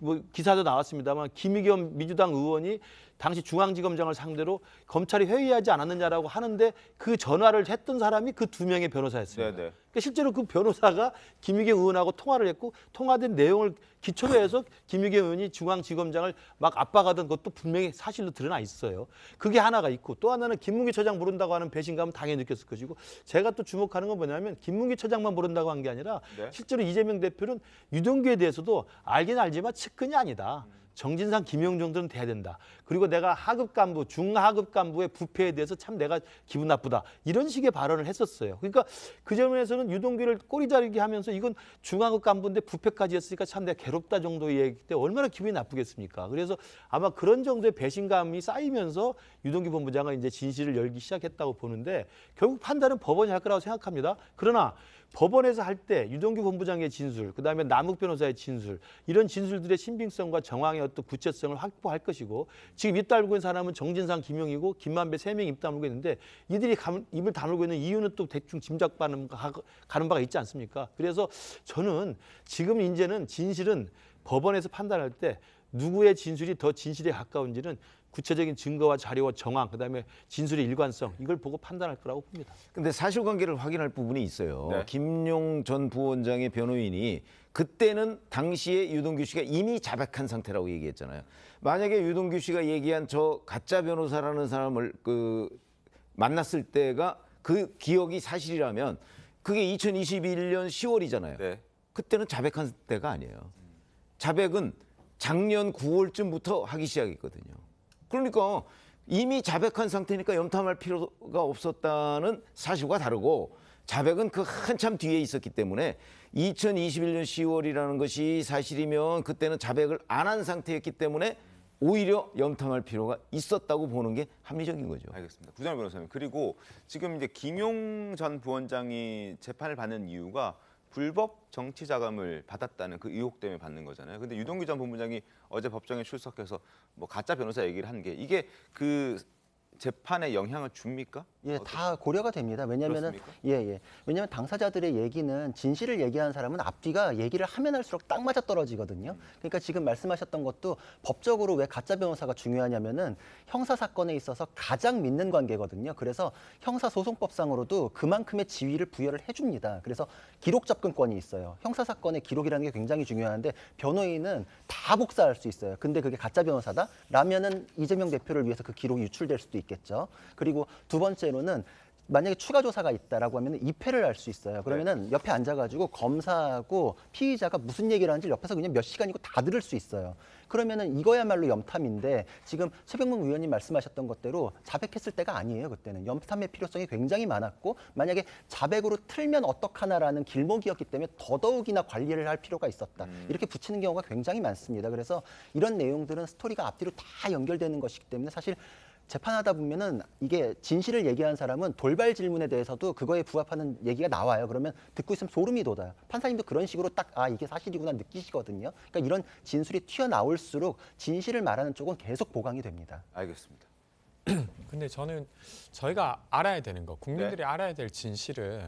뭐 기사도 나왔습니다만 김의겸 민주당 의원이 당시 중앙지검장을 상대로 검찰이 회의하지 않았느냐라고 하는데 그 전화를 했던 사람이 그 2명의 변호사였습니다. 그러니까 실제로 그 변호사가 김의겸 의원하고 통화를 했고 통화된 내용을 기초로 해서 김의겸 의원이 중앙지검장을 막 압박하던 것도 분명히 사실로 드러나 있어요. 그게 하나가 있고 또 하나는 김문기 처장 모른다고 하는 배신감은 당연히 느꼈을 것이고 제가 또 주목하는 건 뭐냐면 김문기 처장만 모른다고 한 게 아니라 실제로 이재명 대표는 유동규에 대해서도 알긴 알지만 측근이 아니다. 정진상, 김용 정도는 돼야 된다. 그리고 내가 하급 간부, 중하급 간부의 부패에 대해서 참 내가 기분 나쁘다. 이런 식의 발언을 했었어요. 그러니까 그 점에서는 유동규를 꼬리 자르게 하면서 이건 중하급 간부인데 부패까지 했으니까 참 내가 괴롭다 정도의 얘기 때 얼마나 기분이 나쁘겠습니까? 그래서 아마 그런 정도의 배신감이 쌓이면서 유동규 본부장은 이제 진실을 열기 시작했다고 보는데 결국 판단은 법원이 할 거라고 생각합니다. 그러나 법원에서 할 때 유동규 본부장의 진술, 그다음에 남욱 변호사의 진술 이런 진술들의 신빙성과 정황의 어떤 구체성을 확보할 것이고 지금 입 다물고 있는 사람은 정진상, 김용이고 김만배 3명이 입 다물고 있는데 이들이 입을 다물고 있는 이유는 또 대충 짐작가는 바가 있지 않습니까? 그래서 저는 지금 이제는 진실은 법원에서 판단할 때 누구의 진술이 더 진실에 가까운지는 구체적인 증거와 자료와 정황, 그다음에 진술의 일관성 이걸 보고 판단할 거라고 봅니다. 근데 사실관계를 확인할 부분이 있어요. 김용 전 부원장의 변호인이 그때는 당시에 유동규 씨가 이미 자백한 상태라고 얘기했잖아요. 만약에 유동규 씨가 얘기한 저 가짜 변호사라는 사람을 만났을 때가 그 기억이 사실이라면 그게 2021년 10월이잖아요. 그때는 자백한 때가 아니에요. 자백은 작년 9월쯤부터 하기 시작했거든요. 그러니까 이미 자백한 상태니까 염탐할 필요가 없었다는 사실과 다르고 자백은 그 한참 뒤에 있었기 때문에 2021년 10월이라는 것이 사실이면 그때는 자백을 안 한 상태였기 때문에 오히려 염탐할 필요가 있었다고 보는 게 합리적인 거죠. 알겠습니다. 구정열 변호사님. 그리고 지금 이제 김용 전 부원장이 재판을 받는 이유가 불법 정치 자금을 받았다는 그 의혹 때문에 받는 거잖아요. 근데 유동규 전 본부장이 어제 법정에 출석해서 뭐 가짜 변호사 얘기를 한 게 이게 그 재판에 영향을 줍니까? 예, 다 고려가 됩니다. 왜냐면은 왜냐면 당사자들의 얘기는 진실을 얘기하는 사람은 앞뒤가 얘기를 하면 할수록 딱 맞아 떨어지거든요. 그러니까 지금 말씀하셨던 것도 법적으로 왜 가짜 변호사가 중요하냐면은 형사 사건에 있어서 가장 믿는 관계거든요. 그래서 형사 소송법상으로도 그만큼의 지위를 부여를 해줍니다. 그래서 기록 접근권이 있어요. 형사 사건의 기록이라는 게 굉장히 중요한데 변호인은 다 복사할 수 있어요. 근데 그게 가짜 변호사다? 라면은 이재명 대표를 위해서 그 기록이 유출될 수도 있겠죠. 그리고 두 번째로는 만약에 추가 조사가 있다라고 하면 입회를 할 수 있어요. 그러면은 옆에 앉아가지고 검사하고 피의자가 무슨 얘기를 하는지 옆에서 그냥 몇 시간이고 다 들을 수 있어요. 그러면은 이거야말로 염탐인데 지금 최병문 의원님 말씀하셨던 것대로 자백했을 때가 아니에요. 그때는 염탐의 필요성이 굉장히 많았고 만약에 자백으로 틀면 어떡하나라는 길목이었기 때문에 더더욱이나 관리를 할 필요가 있었다. 이렇게 붙이는 경우가 굉장히 많습니다. 그래서 이런 내용들은 스토리가 앞뒤로 다 연결되는 것이기 때문에 사실 재판하다 보면은 이게 진실을 얘기하는 사람은 돌발 질문에 대해서도 그거에 부합하는 얘기가 나와요. 그러면 듣고 있으면 소름이 돋아요. 판사님도 그런 식으로 딱 이게 사실이구나 느끼시거든요. 그러니까 이런 진술이 튀어나올수록 진실을 말하는 쪽은 계속 보강이 됩니다. 알겠습니다. 근데 저는 저희가 알아야 되는 거, 국민들이 알아야 될 진실은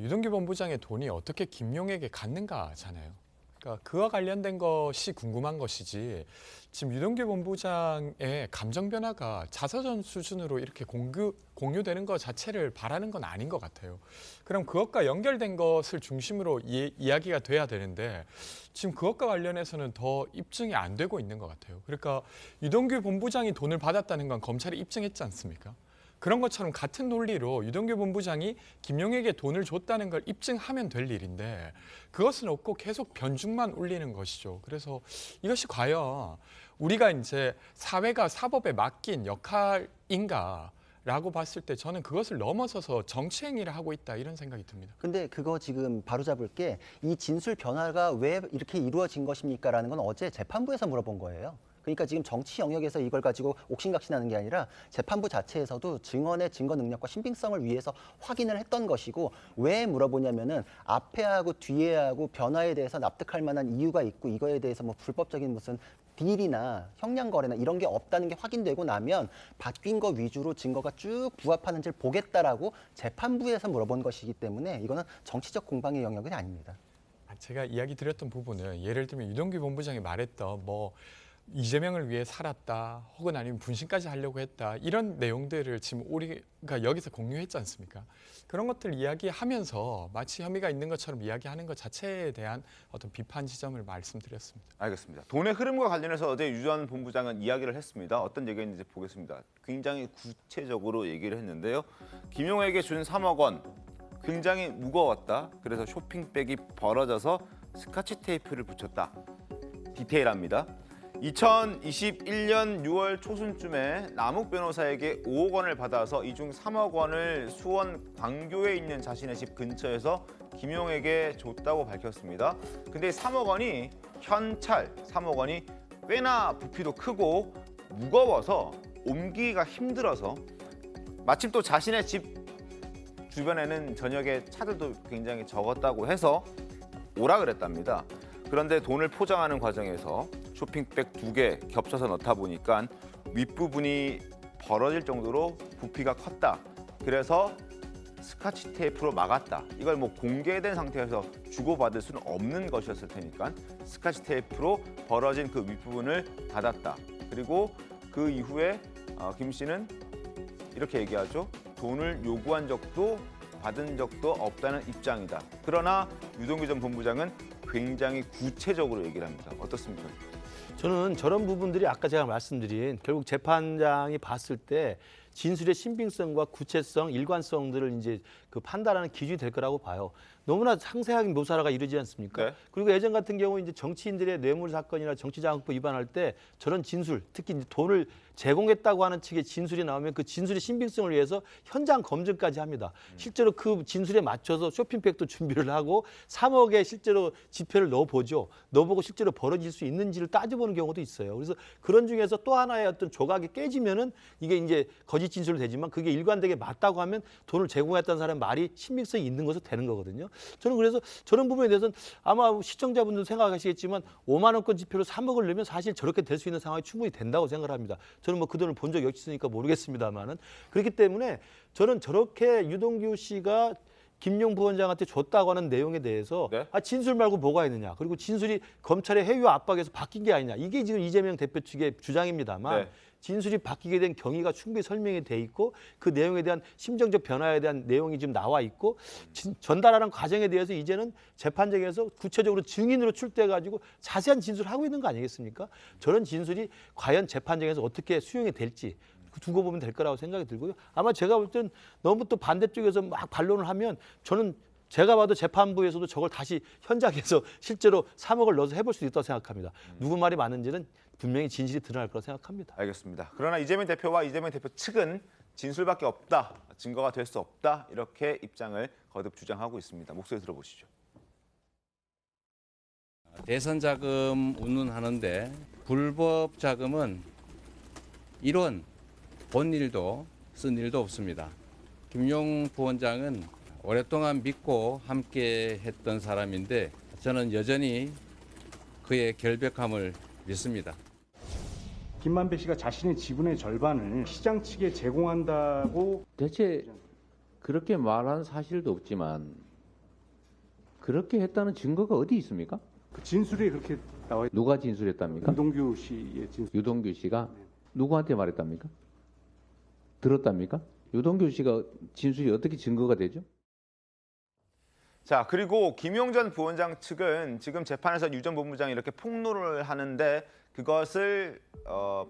유동규 본부장의 돈이 어떻게 김용에게 갔는가잖아요. 그러니까 그와 관련된 것이 궁금한 것이지 지금 유동규 본부장의 감정 변화가 자서전 수준으로 이렇게 공유되는 것 자체를 바라는 건 아닌 것 같아요. 그럼 그것과 연결된 것을 중심으로 이야기가 돼야 되는데 지금 그것과 관련해서는 더 입증이 안 되고 있는 것 같아요. 그러니까 유동규 본부장이 돈을 받았다는 건 검찰이 입증했지 않습니까? 그런 것처럼 같은 논리로 유동규 본부장이 김용에게 돈을 줬다는 걸 입증하면 될 일인데 그것은 없고 계속 변죽만 울리는 것이죠. 그래서 이것이 과연 우리가 이제 사회가 사법에 맡긴 역할인가? 라고 봤을 때 저는 그것을 넘어서서 정치 행위를 하고 있다 이런 생각이 듭니다. 근데 그거 지금 바로잡을 게 이 진술 변화가 왜 이렇게 이루어진 것입니까? 라는 건 어제 재판부에서 물어본 거예요. 그러니까 지금 정치 영역에서 이걸 가지고 옥신각신하는 게 아니라 재판부 자체에서도 증언의 증거 능력과 신빙성을 위해서 확인을 했던 것이고 왜 물어보냐면은 앞에하고 뒤에하고 변화에 대해서 납득할 만한 이유가 있고 이거에 대해서 뭐 불법적인 무슨 딜이나 형량 거래나 이런 게 없다는 게 확인되고 나면 바뀐 거 위주로 증거가 쭉 부합하는지를 보겠다라고 재판부에서 물어본 것이기 때문에 이거는 정치적 공방의 영역은 아닙니다. 제가 이야기 드렸던 부분은 예를 들면 유동규 본부장이 말했던 뭐 이재명을 위해 살았다 혹은 아니면 분신까지 하려고 했다 이런 내용들을 지금 우리가 여기서 공유했지 않습니까? 그런 것들 이야기하면서 마치 혐의가 있는 것처럼 이야기하는 것 자체에 대한 어떤 비판 지점을 말씀드렸습니다. 알겠습니다. 돈의 흐름과 관련해서 어제 유 전 본부장은 이야기를 했습니다. 어떤 얘기했는지 보겠습니다. 굉장히 구체적으로 얘기를 했는데요. 김용에게 준 3억 원 굉장히 무거웠다. 그래서 쇼핑백이 벌어져서 스카치 테이프를 붙였다. 디테일합니다. 2021년 6월 초순쯤에 남욱 변호사에게 5억 원을 받아서 이 중 3억 원을 수원 광교에 있는 자신의 집 근처에서 김용에게 줬다고 밝혔습니다. 근데 3억 원이 현찰 3억 원이 꽤나 부피도 크고 무거워서 옮기기가 힘들어서 마침 또 자신의 집 주변에는 저녁에 차들도 굉장히 적었다고 해서 오라 그랬답니다. 그런데 돈을 포장하는 과정에서 쇼핑백 2개 겹쳐서 넣다 보니까 윗부분이 벌어질 정도로 부피가 컸다. 그래서 스카치 테이프로 막았다. 이걸 뭐 공개된 상태에서 주고받을 수는 없는 것이었을 테니까 스카치 테이프로 벌어진 그 윗부분을 닫았다. 그리고 그 이후에 김 씨는 이렇게 얘기하죠. 돈을 요구한 적도 받은 적도 없다는 입장이다. 그러나 유동규 전 본부장은 굉장히 구체적으로 얘기를 합니다. 어떻습니까? 저는 저런 부분들이 아까 제가 말씀드린 결국 재판장이 봤을 때 진술의 신빙성과 구체성, 일관성들을 이제 그 판단하는 기준이 될 거라고 봐요. 너무나 상세하게 묘사가 이루어지지 않습니까? 네. 그리고 예전 같은 경우 이제 정치인들의 뇌물 사건이나 정치자금법 위반할 때 저런 진술, 특히 이제 돈을 제공했다고 하는 측의 진술이 나오면 그 진술의 신빙성을 위해서 현장 검증까지 합니다. 실제로 그 진술에 맞춰서 쇼핑백도 준비를 하고 3억에 실제로 지폐를 넣어보죠. 넣어보고 실제로 벌어질 수 있는지를 따져보는 경우도 있어요. 그래서 그런 중에서 또 하나의 어떤 조각이 깨지면은 이게 이제 거짓 거짓 진술도 되지만 그게 일관되게 맞다고 하면 돈을 제공했다는 사람의 말이 신빙성이 있는 것으로 되는 거거든요. 저는 그래서 저런 부분에 대해서는 아마 시청자분들 생각하시겠지만 5만 원권 지표로 3억을 넣으면 사실 저렇게 될 수 있는 상황이 충분히 된다고 생각을 합니다. 저는 뭐 그 돈을 본 적이 없으니까 모르겠습니다만은 그렇기 때문에 저는 저렇게 유동규 씨가 김용 부원장한테 줬다고 하는 내용에 대해서 네. 진술 말고 뭐가 있느냐. 그리고 진술이 검찰의 해유 압박에서 바뀐 게 아니냐. 이게 지금 이재명 대표 측의 주장입니다만 네. 진술이 바뀌게 된 경위가 충분히 설명이 돼 있고 그 내용에 대한 심정적 변화에 대한 내용이 지금 나와 있고 전달하는 과정에 대해서 이제는 재판정에서 구체적으로 증인으로 출두해가지고 자세한 진술을 하고 있는 거 아니겠습니까? 저런 진술이 과연 재판정에서 어떻게 수용이 될지 두고 보면 될 거라고 생각이 들고요. 아마 제가 볼 땐 너무 또 반대쪽에서 막 반론을 하면 저는 제가 봐도 재판부에서도 저걸 다시 현장에서 실제로 3억을 넣어서 해볼 수 있다고 생각합니다. 누구 말이 맞는지는 분명히 진실이 드러날 거라고 생각합니다. 알겠습니다. 그러나 이재명 대표와 이재명 대표 측은 진술밖에 없다, 증거가 될 수 없다 이렇게 입장을 거듭 주장하고 있습니다. 목소리 들어보시죠. 대선 자금 운운하는데 불법 자금은 이론 본 일도 쓴 일도 없습니다. 김용 부원장은 오랫동안 믿고 함께 했던 사람인데 저는 여전히 그의 결백함을 믿습니다. 김만배 씨가 자신의 지분의 절반을 시장 측에 제공한다고 대체 그렇게 말한 사실도 없지만 그렇게 했다는 증거가 어디 있습니까? 그 진술이 그렇게 나와 있... 누가 진술했답니까? 유동규 씨의 진술. 유동규 씨가 누구한테 말했답니까? 들었답니까? 유동규 씨가 진술이 어떻게 증거가 되죠? 자, 그리고 김용 전 부원장 측은 지금 재판에서 유 전 본부장이 이렇게 폭로를 하는데 그것을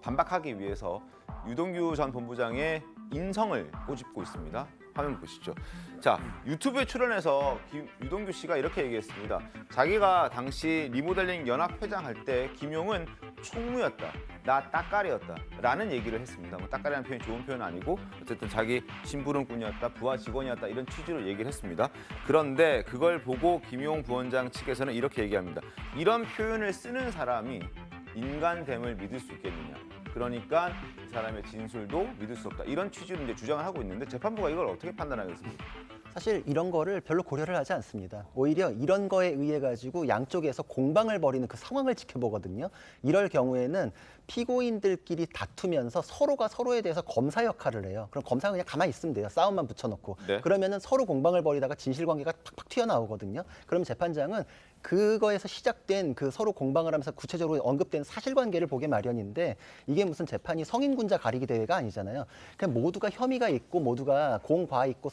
반박하기 위해서 유동규 전 본부장의 인성을 꼬집고 있습니다. 화면 보시죠. 자, 유튜브에 출연해서 유동규 씨가 이렇게 얘기했습니다. 자기가 당시 리모델링 연합회장 할 때 김용은 총무였다. 나 따까리였다. 라는 얘기를 했습니다. 뭐 따까리라는 표현이 좋은 표현은 아니고 어쨌든 자기 심부름꾼이었다. 부하 직원이었다. 이런 취지로 얘기를 했습니다. 그런데 그걸 보고 김용 부원장 측에서는 이렇게 얘기합니다. 이런 표현을 쓰는 사람이 인간됨을 믿을 수 있겠느냐. 그러니까 이 사람의 진술도 믿을 수 없다. 이런 취지로 이제 주장을 하고 있는데 재판부가 이걸 어떻게 판단하겠습니까? 사실 이런 거를 별로 고려를 하지 않습니다. 오히려 이런 거에 의해 가지고 양쪽에서 공방을 벌이는 그 상황을 지켜보거든요. 이럴 경우에는 피고인들끼리 다투면서 서로가 서로에 대해서 검사 역할을 해요. 그럼 검사가 그냥 가만히 있으면 돼요. 싸움만 붙여놓고. 네. 그러면은 서로 공방을 벌이다가 진실관계가 팍팍 튀어나오거든요. 그럼 재판장은 그거에서 시작된 그 서로 공방을 하면서 구체적으로 언급된 사실관계를 보게 마련인데 이게 무슨 재판이 성인군자 가리기 대회가 아니잖아요. 그냥 모두가 혐의가 있고 모두가 공과 있고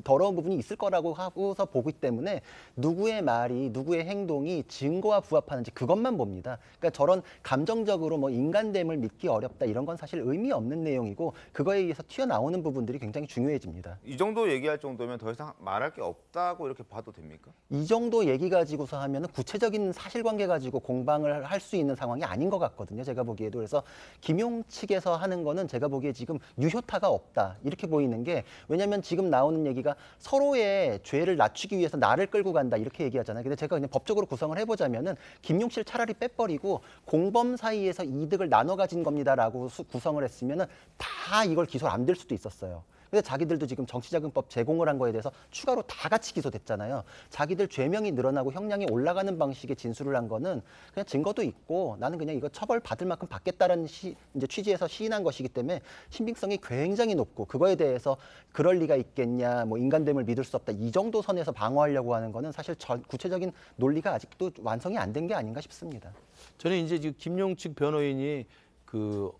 더러운 부분이 있을 거라고 하고서 보기 때문에 누구의 말이 누구의 행동이 증거와 부합하는지 그것만 봅니다. 그러니까 저런 감정적으로 뭐 인간됨을 믿기 어렵다 이런 건 사실 의미 없는 내용이고 그거에 의해서 튀어나오는 부분들이 굉장히 중요해집니다. 이 정도 얘기할 정도면 더 이상 말할 게 없다고 이렇게 봐도 됩니까? 이 정도 얘기 가지고서 하면 구체적인 사실관계 가지고 공방을 할 수 있는 상황이 아닌 것 같거든요. 제가 보기에도. 그래서 김용 측에서 하는 거는 제가 보기에 지금 유효타가 없다. 이렇게 보이는 게 왜냐하면 지금 나오는 얘기가 서로의 죄를 낮추기 위해서 나를 끌고 간다. 이렇게 얘기하잖아요. 근데 제가 그냥 법적으로 구성을 해보자면은 김용 씨를 차라리 빼버리고 공범 사이에서 이득을 나눠 가진 겁니다라고 구성을 했으면은 다 이걸 기소를 안 될 수도 있었어요. 근데 자기들도 지금 정치자금법 제공을 한 거에 대해서 추가로 다 같이 기소됐잖아요. 자기들 죄명이 늘어나고 형량이 올라가는 방식의 진술을 한 거는 그냥 증거도 있고 나는 그냥 이거 처벌 받을 만큼 받겠다라는 이제 취지에서 시인한 것이기 때문에 신빙성이 굉장히 높고 그거에 대해서 그럴 리가 있겠냐, 뭐 인간됨을 믿을 수 없다 이 정도 선에서 방어하려고 하는 거는 사실 구체적인 논리가 아직도 완성이 안 된 게 아닌가 싶습니다. 저는 이제 지금 김용 측 변호인이 그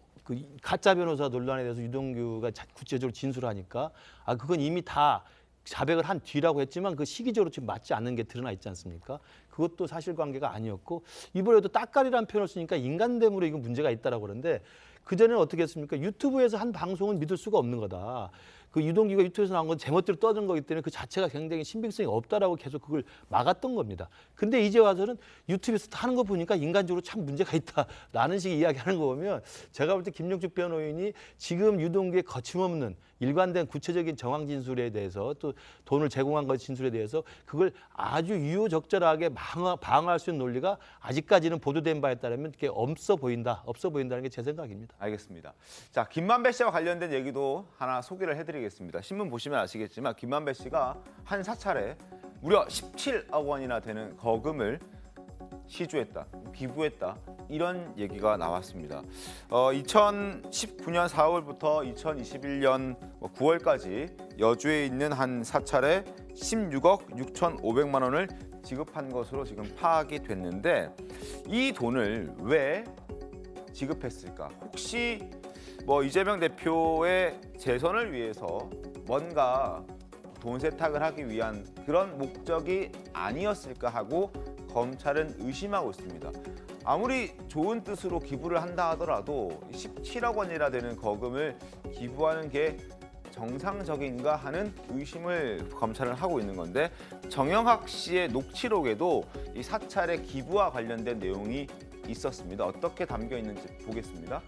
가짜 변호사 논란에 대해서 유동규가 구체적으로 진술하니까 그건 이미 다 자백을 한 뒤라고 했지만 그 시기적으로 지금 맞지 않는 게 드러나 있지 않습니까? 그것도 사실관계가 아니었고 이번에도 따까리라는 표현을 쓰니까 인간됨으로 이거 문제가 있다라고 그러는데 그전에는 어떻게 했습니까? 유튜브에서 한 방송은 믿을 수가 없는 거다. 그 유동규가 유튜브에서 나온 건 제멋대로 떠든 거기 때문에 그 자체가 굉장히 신빙성이 없다라고 계속 그걸 막았던 겁니다. 근데 이제 와서는 유튜브에서 하는 거 보니까 인간적으로 참 문제가 있다라는 식의 이야기하는 거 보면 제가 볼 때 김영축 변호인이 지금 유동규의 거침없는 일관된 구체적인 정황 진술에 대해서 또 돈을 제공한 것 진술에 대해서 그걸 아주 유효적절하게 방어할 수 있는 논리가 아직까지는 보도된 바에 따르면 이렇게 없어 보인다는 게 제 생각입니다. 알겠습니다. 자, 김만배 씨와 관련된 얘기도 하나 소개를 해드리겠습니다. 신문 보시면 아시겠지만 김만배 씨가 한 사찰에 무려 17억 원이나 되는 거금을 시주했다, 기부했다 이런 얘기가 나왔습니다. 2019년 4월부터 2021년 9월까지 여주에 있는 한 사찰에 16억 6,500만 원을 지급한 것으로 지금 파악이 됐는데 이 돈을 왜 지급했을까? 혹시 이재명 대표의 재선을 위해서 뭔가 돈 세탁을 하기 위한 그런 목적이 아니었을까 하고 검찰은 의심하고 있습니다. 아무리 좋은 뜻으로 기부를 한다 하더라도 17억 원이나 되는 거금을 기부하는 게 정상적인가 하는 의심을 검찰은 하고 있는 건데 정영학 씨의 녹취록에도 이 사찰의 기부와 관련된 내용이 있었습니다. 어떻게 담겨 있는지 보겠습니다.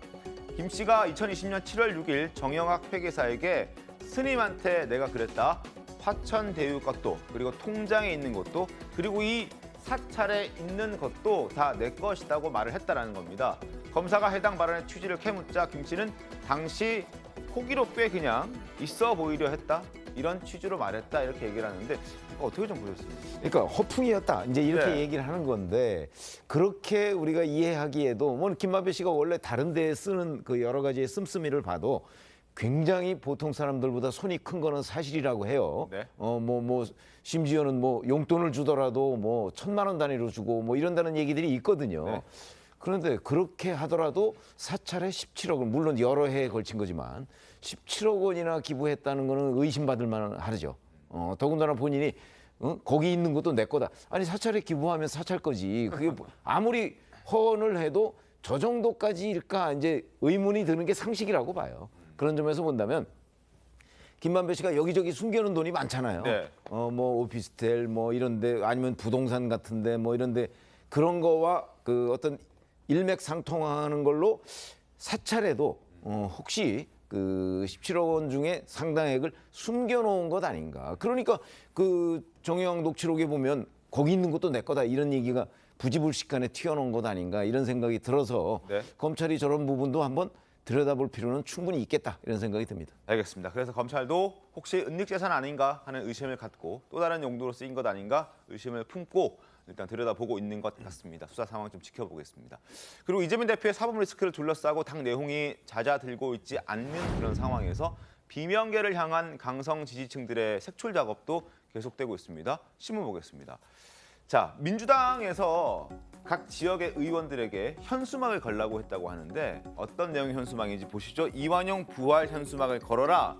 김 씨가 2020년 7월 6일 정영학 회계사에게 스님한테 내가 그랬다. 화천대유값도 그리고 통장에 있는 것도 그리고 이 사찰에 있는 것도 다 내 것이라고 말을 했다라는 겁니다. 검사가 해당 발언의 취지를 캐묻자 김 씨는 당시 호기로 꽤 그냥 있어 보이려 했다. 이런 취지로 말했다 이렇게 얘기를 하는데 어떻게 좀 보셨습니까? 그러니까 허풍이었다 이제 이렇게 네. 얘기를 하는 건데 그렇게 우리가 이해하기에도 김만배 씨가 원래 다른 데에 쓰는 그 여러 가지의 씀씀이를 봐도 굉장히 보통 사람들보다 손이 큰 거는 사실이라고 해요. 네. 심지어는 용돈을 주더라도 1,000만 원 단위로 주고 이런다는 얘기들이 있거든요. 네. 그런데 그렇게 하더라도 사찰에 17억 원, 물론 여러 해에 걸친 거지만 17억 원이나 기부했다는 거는 의심받을 만하죠. 더군다나 본인이 거기 있는 것도 내 거다. 아니 사찰에 기부하면 사찰 거지. 그게 아무리 허언을 해도 저 정도까지일까 이제 의문이 드는 게 상식이라고 봐요. 그런 점에서 본다면 김만배 씨가 여기저기 숨겨놓은 돈이 많잖아요. 네. 오피스텔 이런데 아니면 부동산 같은데 이런데 그런 거와 그 어떤 일맥상통하는 걸로 사찰에도 혹시 그 17억 원 중에 상당액을 숨겨놓은 것 아닌가. 그러니까 그 정영학 녹취록에 보면 거기 있는 것도 내 거다 이런 얘기가 부지불식간에 튀어나온 것 아닌가 이런 생각이 들어서 네. 검찰이 저런 부분도 한번 들여다볼 필요는 충분히 있겠다 이런 생각이 듭니다. 알겠습니다. 그래서 검찰도 혹시 은닉재산 아닌가 하는 의심을 갖고 또 다른 용도로 쓰인 것 아닌가 의심을 품고 일단 들여다보고 있는 것 같습니다. 수사 상황 좀 지켜보겠습니다. 그리고 이재명 대표의 사법 리스크를 둘러싸고 당 내홍이 잦아들고 있지 않는 그런 상황에서 비명계를 향한 강성 지지층들의 색출 작업도 계속되고 있습니다. 신문 보겠습니다. 자, 민주당에서 각 지역의 의원들에게 현수막을 걸라고 했다고 하는데 어떤 내용의 현수막인지 보시죠. 이완용 부활 현수막을 걸어라.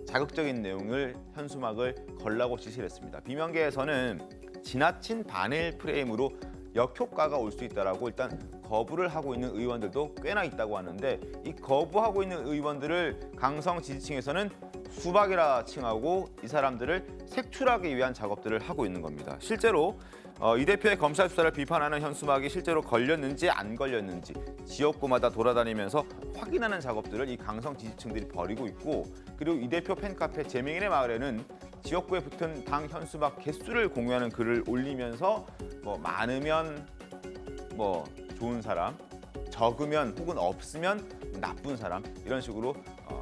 자극적인 내용을 현수막을 걸라고 지시를 했습니다. 비명계에서는 지나친 바늘 프레임으로 역효과가 올 수 있다라고 일단 거부를 하고 있는 의원들도 꽤나 있다고 하는데 이 거부하고 있는 의원들을 강성 지지층에서는 수박이라 칭하고 이 사람들을 색출하기 위한 작업들을 하고 있는 겁니다. 실제로 이 대표의 검찰 수사를 비판하는 현수막이 실제로 걸렸는지 안 걸렸는지 지역구마다 돌아다니면서 확인하는 작업들을 이 강성 지지층들이 벌이고 있고 그리고 이 대표 팬카페 재명인의 마을에는 지역구에 붙은 당 현수막 개수를 공유하는 글을 올리면서 많으면 좋은 사람, 적으면 혹은 없으면 나쁜 사람 이런 식으로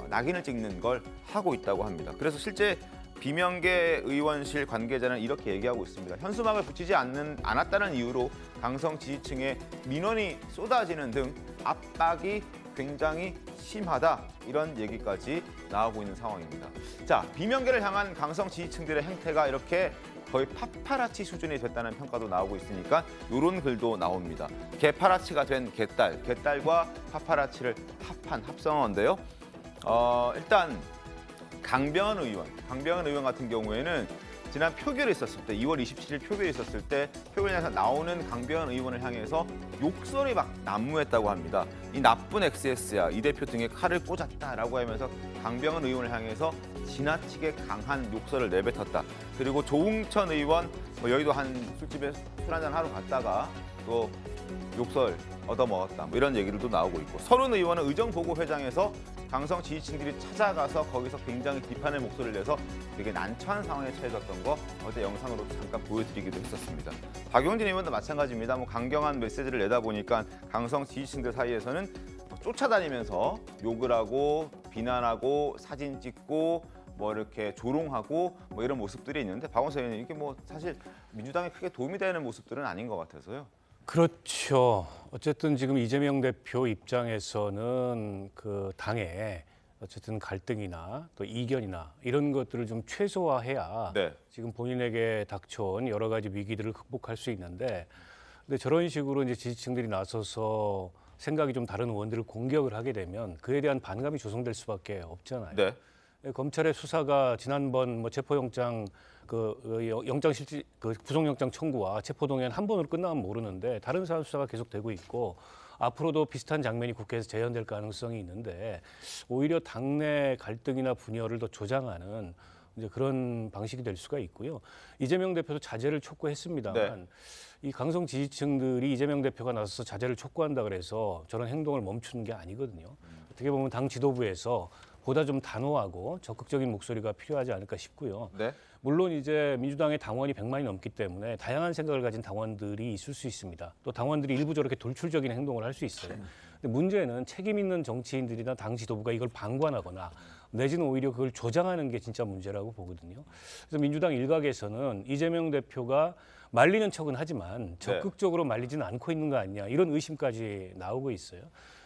낙인을 찍는 걸 하고 있다고 합니다. 그래서 실제 비명계 의원실 관계자는 이렇게 얘기하고 있습니다. 현수막을 붙이지 않았다는 이유로 강성 지지층의 민원이 쏟아지는 등 압박이 굉장히 심하다 이런 얘기까지 나오고 있는 상황입니다. 자, 비명계를 향한 강성 지지층들의 행태가 이렇게 거의 파파라치 수준이 됐다는 평가도 나오고 있으니까 이런 글도 나옵니다. 개파라치가 된 개딸, 개딸과 파파라치를 합한 합성어인데요. 일단 강병원 의원 같은 경우에는 지난 표결이 있었을 때 2월 27일 표결이 있었을 때 표결장에서 나오는 강병원 의원을 향해서 욕설이 막 난무했다고 합니다. 이 나쁜 XS야 이 대표 등에 칼을 꽂았다라고 하면서 강병원 의원을 향해서 지나치게 강한 욕설을 내뱉었다. 그리고 조웅천 의원 여의도 한 술집에 술 한잔 하러 갔다가 또 욕설 얻어먹었다. 뭐 이런 얘기들도 나오고 있고, 서른 의원은 의정보고회장에서 강성 지지층들이 찾아가서 거기서 굉장히 비판의 목소리를 내서 되게 난처한 상황에 처해졌던 거 어제 영상으로 잠깐 보여드리기도 했었습니다. 박용진 의원도 마찬가지입니다. 뭐 강경한 메시지를 내다 보니까 강성 지지층들 사이에서는 쫓아다니면서 욕을 하고 비난하고 사진 찍고 뭐 이렇게 조롱하고 뭐 이런 모습들이 있는데, 박원석 의원님, 이게 뭐 사실 민주당에 크게 도움이 되는 모습들은 아닌 것 같아서요. 그렇죠. 어쨌든 지금 이재명 대표 입장에서는 그 당에 어쨌든 갈등이나 또 이견이나 이런 것들을 좀 최소화해야 네. 지금 본인에게 닥쳐온 여러 가지 위기들을 극복할 수 있는데, 근데 저런 식으로 이제 지지층들이 나서서 생각이 좀 다른 의원들을 공격을 하게 되면 그에 대한 반감이 조성될 수밖에 없잖아요. 네. 검찰의 수사가 지난번 뭐 체포영장 영장실질 구속영장 청구와 체포동의안 한 번으로 끝나면 모르는데 다른 사안 수사가 계속되고 있고 앞으로도 비슷한 장면이 국회에서 재현될 가능성이 있는데, 오히려 당내 갈등이나 분열을 더 조장하는 이제 그런 방식이 될 수가 있고요. 이재명 대표도 자제를 촉구했습니다만 이 강성 지지층들이 이재명 대표가 나서서 자제를 촉구한다 그래서 저런 행동을 멈추는 게 아니거든요. 어떻게 보면 당 지도부에서 보다 좀 단호하고 적극적인 목소리가 필요하지 않을까 싶고요. 네. 물론 이제 민주당의 당원이 100만이 넘기 때문에 다양한 생각을 가진 당원들이 있을 수 있습니다. 또 당원들이 일부 저렇게 돌출적인 행동을 할 수 있어요. 근데 문제는 책임 있는 정치인들이나 당 지도부가 이걸 방관하거나 내지는 오히려 그걸 조장하는 게 진짜 문제라고 보거든요. 그래서 민주당 일각에서는 이재명 대표가 말리는 척은 하지만 적극적으로 말리지는 않고 있는 거 아니냐, 이런 의심까지 나오고 있어요.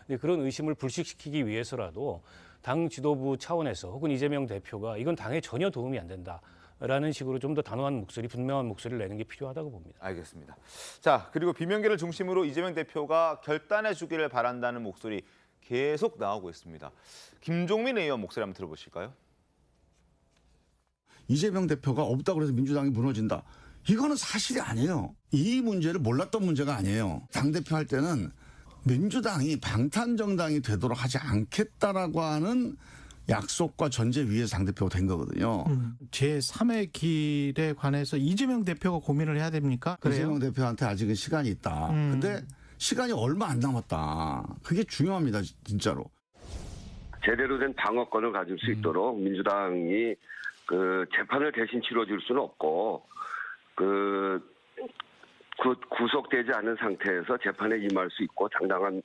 근데 그런 의심을 불식시키기 위해서라도 당 지도부 차원에서 혹은 이재명 대표가 이건 당에 전혀 도움이 안 된다라는 식으로 좀 더 단호한 목소리, 분명한 목소리를 내는 게 필요하다고 봅니다. 알겠습니다. 자, 그리고 비명계를 중심으로 이재명 대표가 결단해 주기를 바란다는 목소리 계속 나오고 있습니다. 김종민 의원 목소리 한번 들어보실까요? 이재명 대표가 없다고 해서 민주당이 무너진다. 이거는 사실이 아니에요. 이 문제를 몰랐던 문제가 아니에요. 당대표 할 때는 민주당이 방탄정당이 되도록 하지 않겠다라고 하는 약속과 전제 위에서 당대표가 된 거거든요. 제3의 길에 관해서 이재명 대표가 고민을 해야 됩니까? 그래요? 이재명 대표한테 아직은 시간이 있다. 근데 시간이 얼마 안 남았다. 그게 중요합니다, 진짜로. 제대로 된 방어권을 가질 수 있도록 민주당이 그 재판을 대신 치러줄 수는 없고 구속되지 않은 상태에서 재판에 임할 수 있고 당당한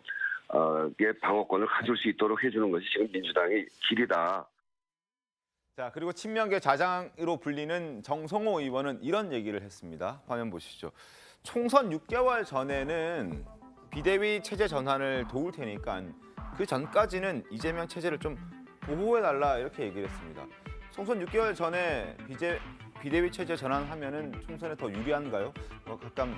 방어권을 가질 수 있도록 해주는 것이 지금 민주당의 길이다. 자, 그리고 친명계 좌장으로 불리는 정성호 의원은 이런 얘기를 했습니다. 화면 보시죠. 총선 6개월 전에는 비대위 체제 전환을 도울 테니까 그 전까지는 이재명 체제를 좀 보호해달라, 이렇게 얘기를 했습니다. 총선 6개월 전에 비대위 체제 전환하면은 총선에 더 유리한가요? 가끔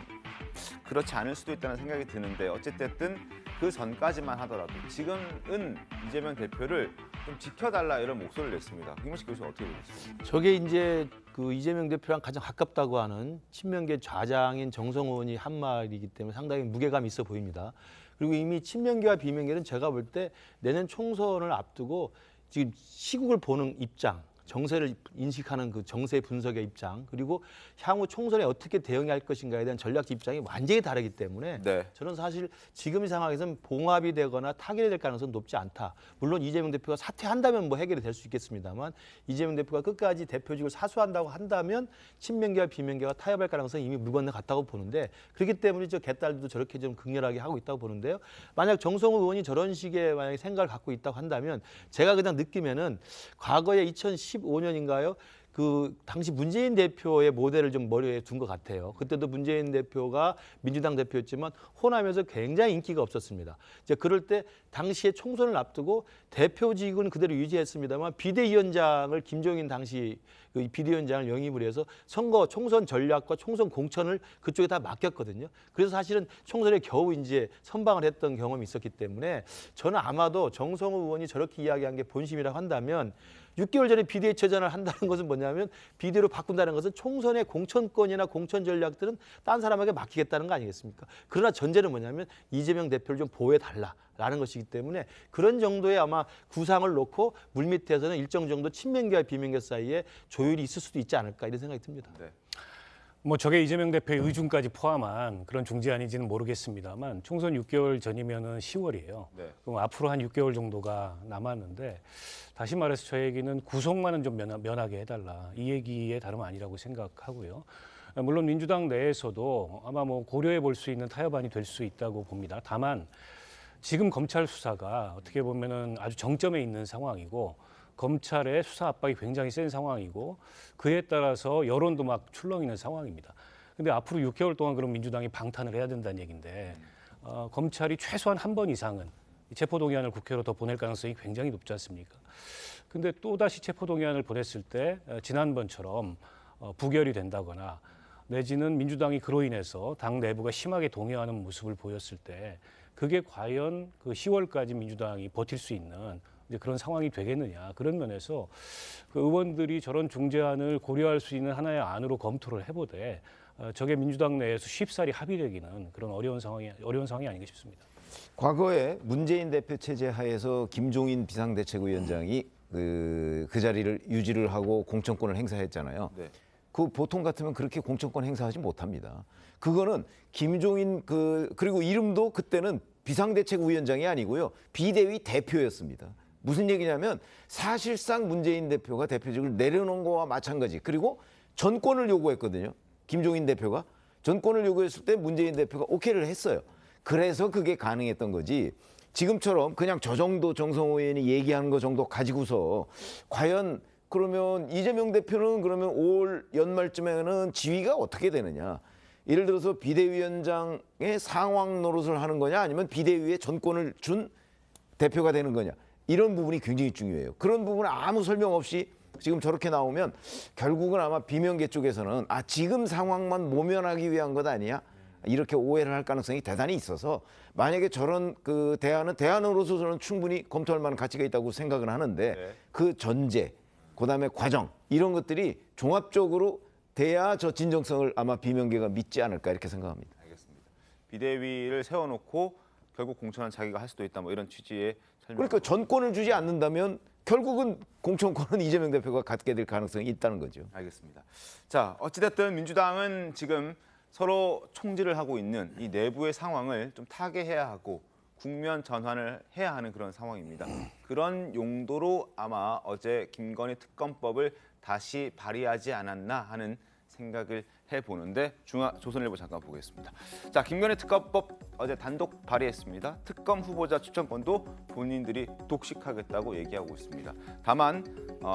그렇지 않을 수도 있다는 생각이 드는데, 어쨌든 그 전까지만 하더라도 지금은 이재명 대표를 좀 지켜달라, 이런 목소리를 냈습니다. 김문식 교수 어떻게 보셨습니까? 저게 이제 그 이재명 대표랑 가장 가깝다고 하는 친명계 좌장인 정성호 의원이 한 말이기 때문에 상당히 무게감이 있어 보입니다. 그리고 이미 친명계와 비명계는 제가 볼 때 내년 총선을 앞두고 지금 시국을 보는 입장, 정세를 인식하는 그 정세 분석의 입장, 그리고 향후 총선에 어떻게 대응할 것인가에 대한 전략적 입장이 완전히 다르기 때문에 저는 사실 지금 상황에서는 봉합이 되거나 타결이 될 가능성은 높지 않다. 물론 이재명 대표가 사퇴한다면 뭐 해결이 될 수 있겠습니다만, 이재명 대표가 끝까지 대표직을 사수한다고 한다면 친명계와 비명계가 타협할 가능성이 이미 물 건너갔다고 보는데, 그렇기 때문에 저 개딸들도 저렇게 좀 극렬하게 하고 있다고 보는데요. 만약 정성호 의원이 저런 식의 만약에 생각을 갖고 있다고 한다면, 제가 그냥 느끼면은 과거에 2015년인가요? 그 당시 문재인 대표의 모델을 좀 머리에 둔 것 같아요. 그때도 문재인 대표가 민주당 대표였지만 호남에서 굉장히 인기가 없었습니다. 이제 그럴 때 당시에 총선을 앞두고 대표직은 그대로 유지했습니다만 비대위원장을 김종인 당시 그 비대위원장을 영입을 해서 선거 총선 전략과 총선 공천을 그쪽에 다 맡겼거든요. 그래서 사실은 총선에 겨우 이제 선방을 했던 경험이 있었기 때문에 저는 아마도 정성호 의원이 저렇게 이야기한 게 본심이라고 한다면 6개월 전에 비대위 체전을 한다는 것은 뭐냐면 비대위로 바꾼다는 것은 총선의 공천권이나 공천 전략들은 딴 사람에게 맡기겠다는 거 아니겠습니까? 그러나 전제는 뭐냐면 이재명 대표를 좀 보호해달라라는 것이기 때문에 그런 정도의 아마 구상을 놓고 물밑에서는 일정 정도 친명계와 비명계 사이에 조율이 있을 수도 있지 않을까 이런 생각이 듭니다. 네. 뭐 저게 이재명 대표의 의중까지 포함한 그런 중재안인지는 모르겠습니다만 총선 6개월 전이면은 10월이에요. 네. 그럼 앞으로 한 6개월 정도가 남았는데 다시 말해서 저 얘기는 구속만은 좀 면하게 해달라 이 얘기에 다름 아니라고 생각하고요. 물론 민주당 내에서도 아마 뭐 고려해 볼 수 있는 타협안이 될 수 있다고 봅니다. 다만 지금 검찰 수사가 어떻게 보면은 아주 정점에 있는 상황이고 검찰의 수사 압박이 굉장히 센 상황이고 그에 따라서 여론도 막 출렁이는 상황입니다. 근데 앞으로 6개월 동안 그럼 민주당이 방탄을 해야 된다는 얘기인데 검찰이 최소한 한 번 이상은 체포동의안을 국회로 더 보낼 가능성이 굉장히 높지 않습니까? 근데 또다시 체포동의안을 보냈을 때 지난번처럼 부결이 된다거나 내지는 민주당이 그로 인해서 당 내부가 심하게 동요하는 모습을 보였을 때 그게 과연 그 10월까지 민주당이 버틸 수 있는 이제 그런 상황이 되겠느냐. 그런 면에서 그 의원들이 저런 중재안을 고려할 수 있는 하나의 안으로 검토를 해보되 저게 민주당 내에서 쉽사리 합의되기는 그런 어려운 상황이 아닌가 싶습니다. 과거에 문재인 대표 체제 하에서 김종인 비상대책위원장이 그 자리를 유지를 하고 공천권을 행사했잖아요. 네. 그 보통 같으면 그렇게 공천권 행사하지 못합니다. 그거는 김종인 그리고 이름도 그때는 비상대책위원장이 아니고요. 비대위 대표였습니다. 무슨 얘기냐면 사실상 문재인 대표가 대표직을 내려놓은 거와 마찬가지. 그리고 전권을 요구했거든요. 김종인 대표가. 전권을 요구했을 때 문재인 대표가 오케이를 했어요. 그래서 그게 가능했던 거지. 지금처럼 그냥 저 정도 정성호 의원이 얘기하는 거 정도 가지고서 과연 그러면 이재명 대표는 그러면 올 연말쯤에는 지위가 어떻게 되느냐. 예를 들어서 비대위원장의 상황 노릇을 하는 거냐 아니면 비대위에 전권을 준 대표가 되는 거냐. 이런 부분이 굉장히 중요해요. 그런 부분은 아무 설명 없이 지금 저렇게 나오면 결국은 아마 비명계 쪽에서는 지금 상황만 모면하기 위한 것 아니야? 이렇게 오해를 할 가능성이 대단히 있어서 만약에 저런 그 대안으로서 저는 충분히 검토할 만한 가치가 있다고 생각은 하는데 네. 그 전제, 그다음에 과정 이런 것들이 종합적으로 돼야 저 진정성을 아마 비명계가 믿지 않을까 이렇게 생각합니다. 알겠습니다. 비대위를 세워놓고 결국 공천은 자기가 할 수도 있다 뭐 이런 취지의 설명. 그러니까 전권을 주지 않는다면 결국은 공천권은 이재명 대표가 갖게 될 가능성이 있다는 거죠. 알겠습니다. 자, 어찌됐든 민주당은 지금 서로 총질을 하고 있는 이 내부의 상황을 좀 타개해야 하고 국면 전환을 해야 하는 그런 상황입니다. 그런 용도로 아마 어제 김건희 특검법을 다시 발의하지 않았나 하는 생각을 해보는데 조선일보 잠깐 보겠습니다. 자, 김건희 특검법 어제 단독 발의했습니다. 특검 후보자 추천권도 본인들이 독식하겠다고 얘기하고 있습니다. 다만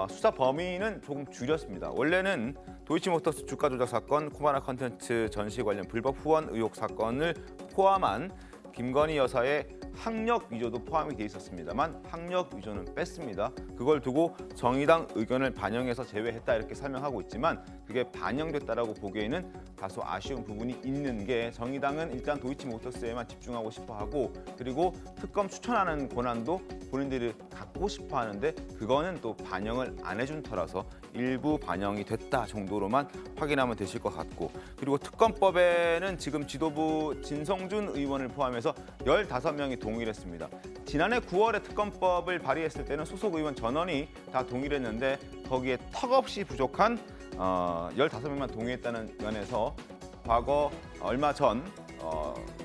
수사 범위는 조금 줄였습니다. 원래는 도이치모터스 주가 조작 사건, 코바나 컨텐츠 전시 관련 불법 후원 의혹 사건을 포함한 김건희 여사의 학력 위조도 포함이 돼 있었습니다만 학력 위조는 뺐습니다. 그걸 두고 정의당 의견을 반영해서 제외했다 이렇게 설명하고 있지만 그게 반영됐다라고 보기에는 다소 아쉬운 부분이 있는 게 정의당은 일단 도이치모터스에만 집중하고 싶어하고 그리고 특검 추천하는 권한도 본인들이 갖고 싶어하는데 그거는 또 반영을 안 해준 터라서 일부 반영이 됐다 정도로만 확인하면 되실 것 같고 그리고 특검법에는 지금 지도부 진성준 의원을 포함해서 15명이 동의를 했습니다. 지난해 9월에 특검법을 발의했을 때는 소속 의원 전원이 다 동의를 했는데 거기에 턱없이 부족한 15명만 동의했다는 면에서 과거 얼마 전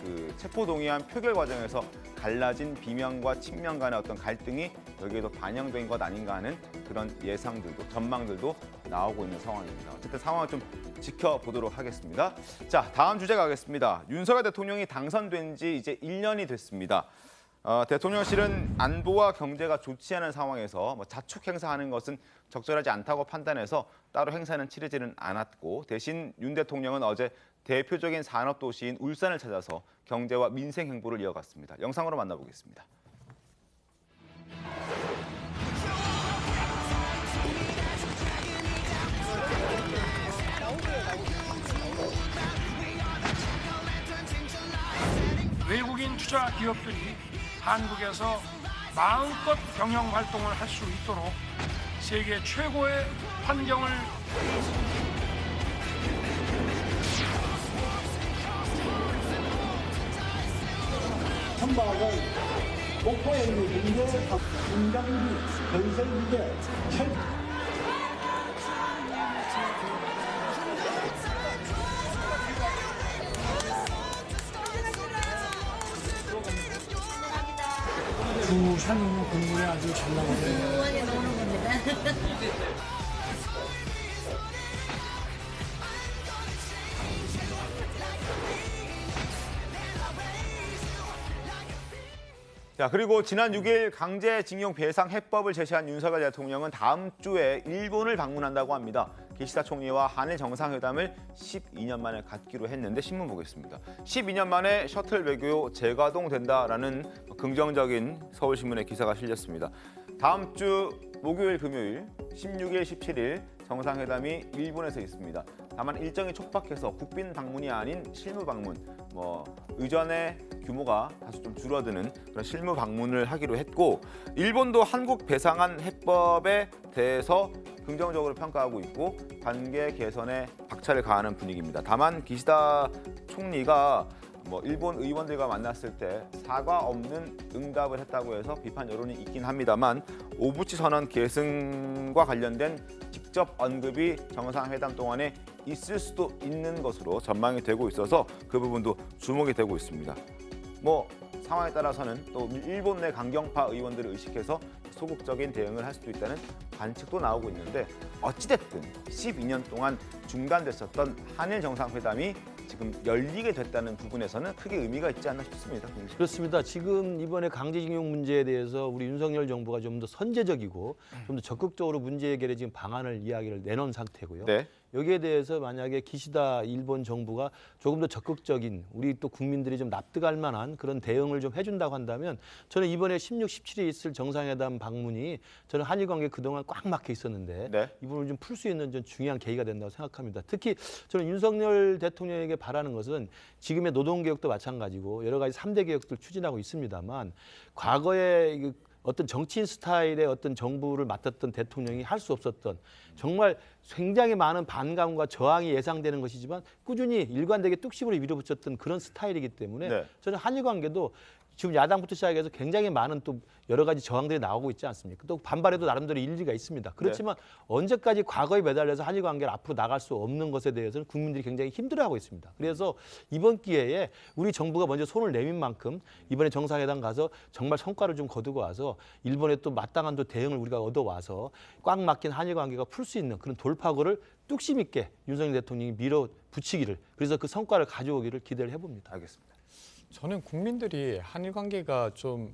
그 체포동의안 표결 과정에서 갈라진 비명과 친명 간의 어떤 갈등이 여기에도 반영된 것 아닌가 하는 그런 예상들도 전망들도 나오고 있는 상황입니다. 어쨌든 상황을 좀 지켜보도록 하겠습니다. 자, 다음 주제 가겠습니다. 윤석열 대통령이 당선된 지 이제 1년이 됐습니다. 대통령실은 안보와 경제가 좋지 않은 상황에서 자축 행사하는 것은 적절하지 않다고 판단해서 따로 행사는 치르지는 않았고 대신 윤 대통령은 어제 대표적인 산업도시인 울산을 찾아서 경제와 민생 행보를 이어갔습니다. 영상으로 만나보겠습니다. 외국인 투자 기업들이 한국에서 마음껏 경영 활동을 할 수 있도록 세계 최고의 환경을 선박은 목포 연구 문제 인장비 건설 문제 부산 국물이 아주 잘 나오네요. 많이 나오는 겁니다. 자, 그리고 지난 6일 강제징용 배상 해법을 제시한 윤석열 대통령은 다음 주에 일본을 방문한다고 합니다. 기시다 총리와 한일 정상회담을 12년 만에 갖기로 했는데 신문 보겠습니다. 12년 만에 셔틀 외교 재가동된다라는 긍정적인 서울신문의 기사가 실렸습니다. 다음 주 목요일, 금요일, 16일, 17일 정상회담이 일본에서 있습니다. 다만 일정이 촉박해서 국빈 방문이 아닌 실무 방문, 의전의 규모가 다소 좀 줄어드는 그런 실무 방문을 하기로 했고, 일본도 한국 배상안 해법에 대해서 긍정적으로 평가하고 있고 관계 개선에 박차를 가하는 분위기입니다. 다만 기시다 총리가 일본 의원들과 만났을 때 사과 없는 응답을 했다고 해서 비판 여론이 있긴 합니다만 오부치 선언 계승과 관련된 직접 언급이 정상회담 동안에 있을 수도 있는 것으로 전망이 되고 있어서 그 부분도 주목이 되고 있습니다. 상황에 따라서는 또 일본 내 강경파 의원들을 의식해서 소극적인 대응을 할 수도 있다는 관측도 나오고 있는데 어찌됐든 12년 동안 중단됐었던 한일 정상회담이 지금 열리게 됐다는 부분에서는 크게 의미가 있지 않나 싶습니다. 그렇습니다. 지금 이번에 강제징용 문제에 대해서 우리 윤석열 정부가 좀 더 선제적이고 좀 더 적극적으로 문제 해결에 지금 방안을 이야기를 내놓은 상태고요. 네. 여기에 대해서 만약에 기시다 일본 정부가 조금 더 적극적인 우리 또 국민들이 좀 납득할 만한 그런 대응을 좀 해준다고 한다면 저는 이번에 16, 17일 있을 정상회담 방문이 저는 한일 관계 그동안 꽉 막혀 있었는데 이 부분을 좀 풀 수 있는 좀 중요한 계기가 된다고 생각합니다. 특히 저는 윤석열 대통령에게 바라는 것은 지금의 노동개혁도 마찬가지고 여러 가지 3대 개혁들 추진하고 있습니다만 과거에 어떤 정치인 스타일의 어떤 정부를 맡았던 대통령이 할 수 없었던 정말 굉장히 많은 반감과 저항이 예상되는 것이지만 꾸준히 일관되게 뚝심으로 밀어붙였던 그런 스타일이기 때문에 저는 한일 관계도 지금 야당부터 시작해서 굉장히 많은 또 여러 가지 저항들이 나오고 있지 않습니까? 또 반발에도 나름대로 일리가 있습니다. 그렇지만 언제까지 과거에 매달려서 한일 관계를 앞으로 나갈 수 없는 것에 대해서는 국민들이 굉장히 힘들어하고 있습니다. 그래서 이번 기회에 우리 정부가 먼저 손을 내민 만큼 이번에 정상회담 가서 정말 성과를 좀 거두고 와서 일본에 또 마땅한 또 대응을 우리가 얻어와서 꽉 막힌 한일 관계가 풀 수 있는 그런 돌파구를 뚝심 있게 윤석열 대통령이 밀어붙이기를 그래서 그 성과를 가져오기를 기대를 해봅니다. 알겠습니다. 저는 국민들이 한일 관계가 좀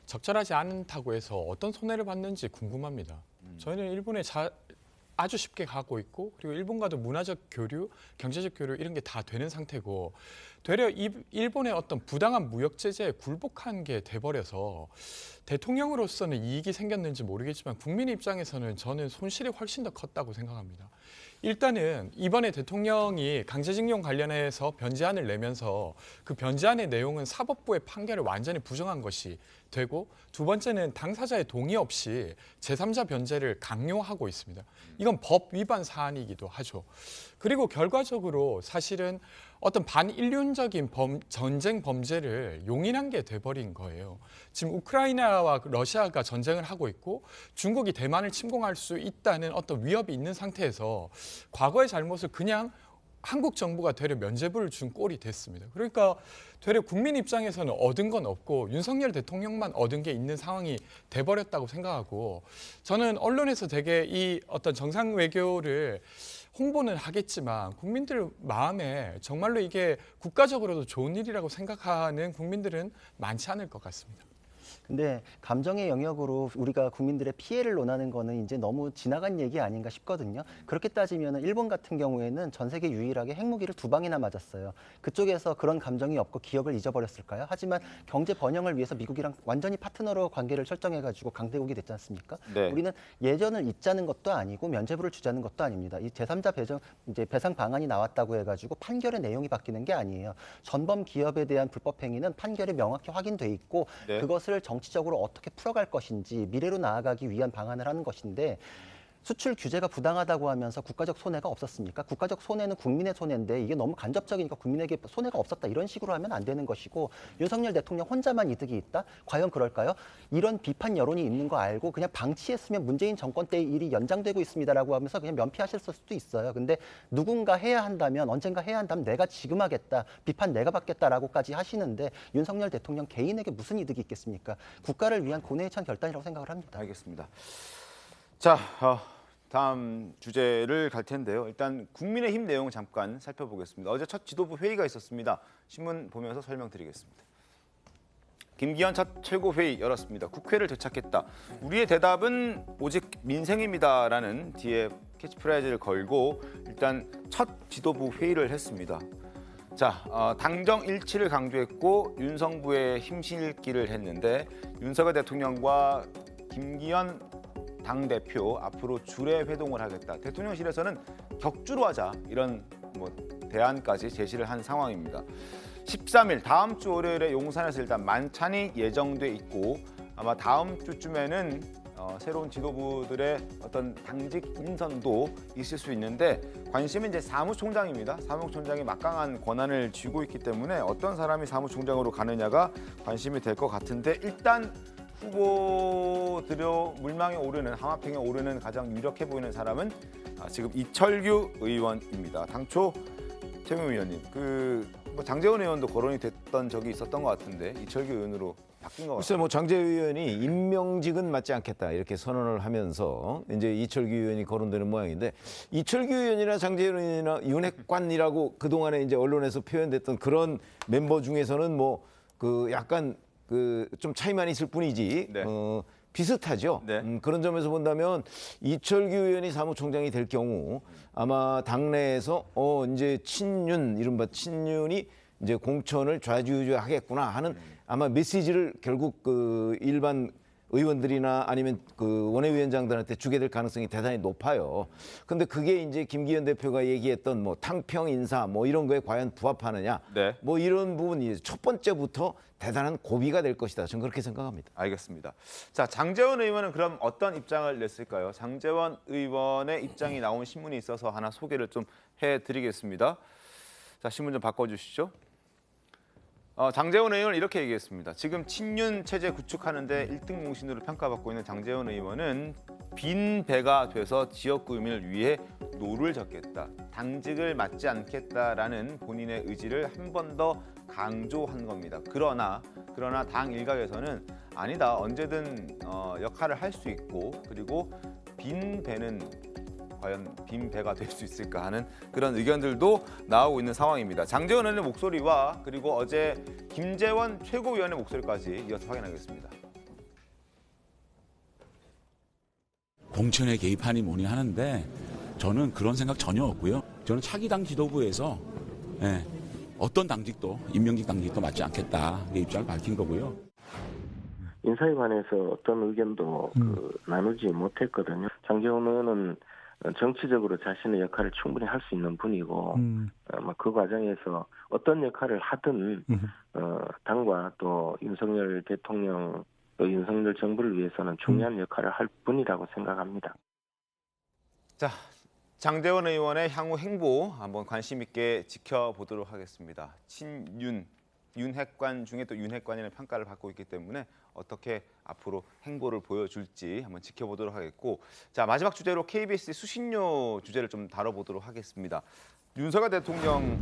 적절하지 않다고 해서 어떤 손해를 받는지 궁금합니다. 저희는 일본에 아주 쉽게 가고 있고 그리고 일본과도 문화적 교류, 경제적 교류 이런 게 다 되는 상태고 되려 일본의 어떤 부당한 무역 제재에 굴복한 게 돼버려서 대통령으로서는 이익이 생겼는지 모르겠지만 국민 입장에서는 저는 손실이 훨씬 더 컸다고 생각합니다. 일단은 이번에 대통령이 강제징용 관련해서 변제안을 내면서 그 변제안의 내용은 사법부의 판결을 완전히 부정한 것이 되고 두 번째는 당사자의 동의 없이 제3자 변제를 강요하고 있습니다. 이건 법 위반 사안이기도 하죠. 그리고 결과적으로 사실은 어떤 반인륜적인 전쟁 범죄를 용인한 게 돼버린 거예요. 지금 우크라이나와 러시아가 전쟁을 하고 있고 중국이 대만을 침공할 수 있다는 어떤 위협이 있는 상태에서 과거의 잘못을 그냥 한국 정부가 되려 면죄부를 준 꼴이 됐습니다. 그러니까 되려 국민 입장에서는 얻은 건 없고 윤석열 대통령만 얻은 게 있는 상황이 돼버렸다고 생각하고 저는 언론에서 되게 이 어떤 정상 외교를 홍보는 하겠지만 국민들 마음에 정말로 이게 국가적으로도 좋은 일이라고 생각하는 국민들은 많지 않을 것 같습니다. 근데 감정의 영역으로 우리가 국민들의 피해를 논하는 거는 이제 너무 지나간 얘기 아닌가 싶거든요. 그렇게 따지면 일본 같은 경우에는 전 세계 유일하게 핵무기를 2방이나 맞았어요. 그쪽에서 그런 감정이 없고 기억을 잊어버렸을까요? 하지만 경제 번영을 위해서 미국이랑 완전히 파트너로 관계를 설정해가지고 강대국이 됐지 않습니까? 우리는 예전을 잊자는 것도 아니고 면죄부를 주자는 것도 아닙니다. 이 제3자 배상 방안이 나왔다고 해가지고 판결의 내용이 바뀌는 게 아니에요. 전범 기업에 대한 불법 행위는 판결이 명확히 확인돼 있고 그것을 정치적으로 어떻게 풀어갈 것인지 미래로 나아가기 위한 방안을 하는 것인데 수출 규제가 부당하다고 하면서 국가적 손해가 없었습니까? 국가적 손해는 국민의 손해인데 이게 너무 간접적이니까 국민에게 손해가 없었다 이런 식으로 하면 안 되는 것이고 윤석열 대통령 혼자만 이득이 있다? 과연 그럴까요? 이런 비판 여론이 있는 거 알고 그냥 방치했으면 문재인 정권 때 일이 연장되고 있습니다라고 하면서 그냥 면피하실 수도 있어요. 근데 누군가 해야 한다면 언젠가 해야 한다면 내가 지금 하겠다. 비판 내가 받겠다라고까지 하시는데 윤석열 대통령 개인에게 무슨 이득이 있겠습니까? 국가를 위한 고뇌에 찬 결단이라고 생각을 합니다. 알겠습니다. 자, 다음 주제를 갈 텐데요. 일단 국민의힘 내용 잠깐 살펴보겠습니다. 어제 첫 지도부 회의가 있었습니다. 신문 보면서 설명드리겠습니다. 김기현 첫 최고회의 열었습니다. 국회를 되찾겠다. 우리의 대답은 오직 민생입니다라는 뒤에 캐치프레이즈를 걸고 일단 첫 지도부 회의를 했습니다. 자, 당정 일치를 강조했고 윤성부의 힘실기를 했는데 윤석열 대통령과 김기현 당대표 앞으로 주례 회동을 하겠다. 대통령실에서는 격주로 하자 이런 대안까지 제시를 한 상황입니다. 13일 다음 주 월요일에 용산에서 일단 만찬이 예정돼 있고 아마 다음 주쯤에는 새로운 지도부들의 어떤 당직 인선도 있을 수 있는데 관심은 이제 사무총장입니다. 사무총장이 막강한 권한을 쥐고 있기 때문에 어떤 사람이 사무총장으로 가느냐가 관심이 될 것 같은데 일단 후보들의 물망에 오르는 하마평에 오르는 가장 유력해 보이는 사람은 지금 이철규 의원입니다. 당초 최명 의원님, 장제원 의원도 거론이 됐던 적이 있었던 것 같은데 이철규 의원으로 바뀐 것 같아요. 글쎄 장제 의원이 임명직은 맞지 않겠다 이렇게 선언을 하면서 이제 이철규 의원이 거론되는 모양인데 이철규 의원이나 장제원 의원이나 윤핵관이라고 그 동안에 이제 언론에서 표현됐던 그런 멤버 중에서는 약간 좀 차이만 있을 뿐이지 네. 비슷하죠. 네. 그런 점에서 본다면 이철규 의원이 사무총장이 될 경우 아마 당내에서 이제 이른바 친윤이 이제 공천을 좌지우지하겠구나 하는 아마 메시지를 결국 일반 의원들이나 아니면 원외위원장들한테 주게 될 가능성이 대단히 높아요. 근데 그게 이제 김기현 대표가 얘기했던 탕평 인사 이런 거에 과연 부합하느냐 네. 이런 부분이 첫 번째부터 대단한 고비가 될 것이다. 저는 그렇게 생각합니다. 알겠습니다. 자, 장제원 의원은 그럼 어떤 입장을 냈을까요? 장제원 의원의 입장이 나온 신문이 있어서 하나 소개를 좀 해드리겠습니다. 자, 신문 좀 바꿔주시죠. 장제원 의원은 이렇게 얘기했습니다. 지금 친윤 체제 구축하는데 1등 공신으로 평가받고 있는 장제원 의원은 빈 배가 돼서 지역구 의민을 위해 노를 젓겠다. 당직을 맡지 않겠다라는 본인의 의지를 한 번 더 강조한 겁니다. 그러나 당 일각에서는 아니다. 언제든 역할을 할 수 있고 그리고 빈 배는 과연 빈 배가 될 수 있을까 하는 그런 의견들도 나오고 있는 상황입니다. 장제원 의원의 목소리와 그리고 어제 김재원 최고위원의 목소리까지 이어서 확인하겠습니다. 공천에 개입하니 뭐니 하는데 저는 그런 생각 전혀 없고요. 저는 차기 당 지도부에서 어떤 당직도 임명직 당직도 맞지 않겠다 이 입장을 밝힌 거고요. 인사에 관해서 어떤 의견도 나누지 못했거든요. 장제원 의원은 정치적으로 자신의 역할을 충분히 할 수 있는 분이고 그 과정에서 어떤 역할을 하든 당과 또 윤석열 대통령 또 윤석열 정부를 위해서는 중요한 역할을 할 분이라고 생각합니다. 자, 장제원 의원의 향후 행보 한번 관심 있게 지켜보도록 하겠습니다. 윤핵관 중에 또 윤핵관이라는 평가를 받고 있기 때문에 어떻게 앞으로 행보를 보여줄지 한번 지켜보도록 하겠고, 자, 마지막 주제로 KBS 수신료 주제를 좀 다뤄보도록 하겠습니다. 윤석열 대통령의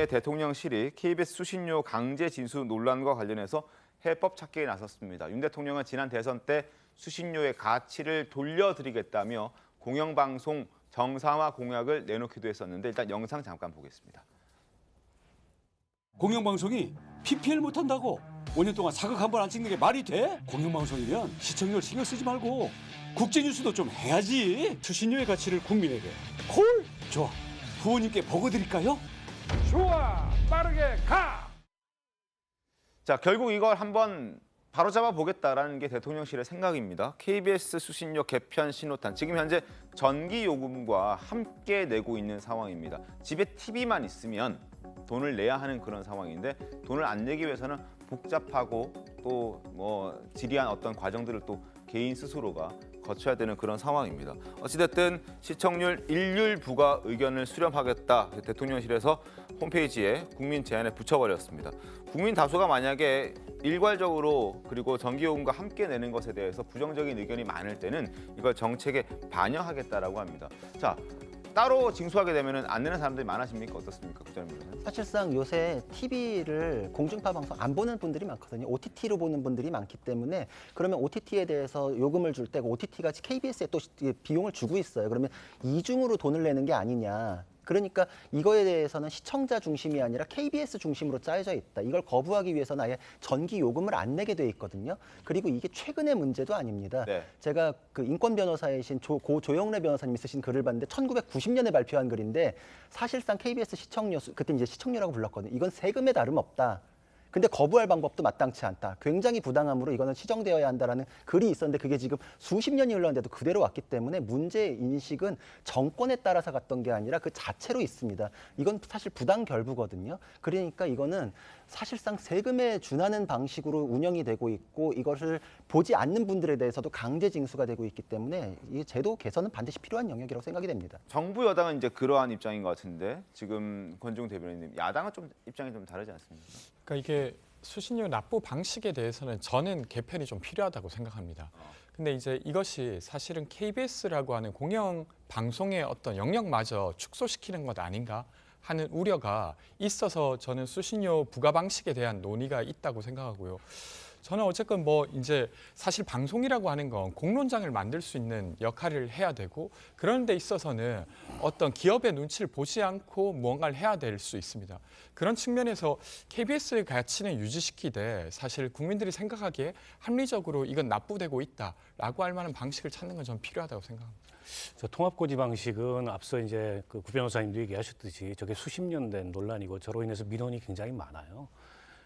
대통령실이 KBS 수신료 강제 진수 논란과 관련해서 해법 찾기에 나섰습니다. 윤 대통령은 지난 대선 때 수신료의 가치를 돌려드리겠다며 공영방송 정상화 공약을 내놓기도 했었는데 일단 영상 잠깐 보겠습니다. 공영방송이 PPL 못한다고 5년 동안 사극 한 번 안 찍는 게 말이 돼? 공영방송이면 시청률 신경 쓰지 말고 국제뉴스도 좀 해야지. 수신료의 가치를 국민에게. 콜? 좋아. 후보님께 보고 드릴까요? 좋아. 빠르게 가. 자, 결국 이걸 한번 바로잡아 보겠다라는 게 대통령실의 생각입니다. KBS 수신료 개편 신호탄. 지금 현재 전기 요금과 함께 내고 있는 상황입니다. 집에 TV만 있으면 돈을 내야 하는 그런 상황인데 돈을 안 내기 위해서는 복잡하고 또 뭐 지리한 어떤 과정들을 또 개인 스스로가 거쳐야 되는 그런 상황입니다. 어찌됐든 시청률 일률 부과 의견을 수렴하겠다. 대통령실에서 홈페이지에 국민 제안에 붙여버렸습니다. 국민 다수가 만약에 일괄적으로 그리고 전기요금과 함께 내는 것에 대해서 부정적인 의견이 많을 때는 이걸 정책에 반영하겠다라고 합니다. 자, 따로 징수하게 되면 안 내는 사람들이 많아집니까? 어떻습니까? 국장님. 사실상 요새 TV를 공중파 방송 안 보는 분들이 많거든요. OTT로 보는 분들이 많기 때문에 그러면 OTT에 대해서 요금을 줄 때고 OTT가 KBS에 또 비용을 주고 있어요. 그러면 이중으로 돈을 내는 게 아니냐. 그러니까 이거에 대해서는 시청자 중심이 아니라 KBS 중심으로 짜여져 있다. 이걸 거부하기 위해서는 아예 전기 요금을 안 내게 돼 있거든요. 그리고 이게 최근의 문제도 아닙니다. 네. 제가 그 인권 변호사이신 고 조영래 변호사님이 쓰신 글을 봤는데 1990년에 발표한 글인데 사실상 KBS 시청료 그때 이제 시청료라고 불렀거든요. 이건 세금에 다름없다. 근데 거부할 방법도 마땅치 않다. 굉장히 부당함으로 이거는 시정되어야 한다라는 글이 있었는데 그게 지금 수십 년이 흘렀는데도 그대로 왔기 때문에 문제 인식은 정권에 따라서 갔던 게 아니라 그 자체로 있습니다. 이건 사실 부당 결부거든요. 그러니까 이거는 사실상 세금에 준하는 방식으로 운영이 되고 있고 이것을 보지 않는 분들에 대해서도 강제 징수가 되고 있기 때문에 이 제도 개선은 반드시 필요한 영역이라고 생각이 됩니다. 정부 여당은 이제 그러한 입장인 것 같은데 지금 권중 대변인님 야당은 좀 입장이 좀 다르지 않습니까? 그러니까 이게 수신료 납부 방식에 대해서는 저는 개편이 좀 필요하다고 생각합니다. 근데 이제 이것이 사실은 KBS라고 하는 공영 방송의 어떤 영역마저 축소시키는 것 아닌가 하는 우려가 있어서 저는 수신료 부과 방식에 대한 논의가 있다고 생각하고요. 저는 어쨌건 뭐 이제 사실 방송이라고 하는 건 공론장을 만들 수 있는 역할을 해야 되고 그런 데 있어서는 어떤 기업의 눈치를 보지 않고 무언가를 해야 될 수 있습니다. 그런 측면에서 KBS의 가치는 유지시키되 사실 국민들이 생각하기에 합리적으로 이건 납부되고 있다라고 할 만한 방식을 찾는 건 저는 필요하다고 생각합니다. 저 통합고지 방식은 앞서 이제 그 구 변호사님도 얘기하셨듯이 저게 수십 년 된 논란이고 저로 인해서 민원이 굉장히 많아요.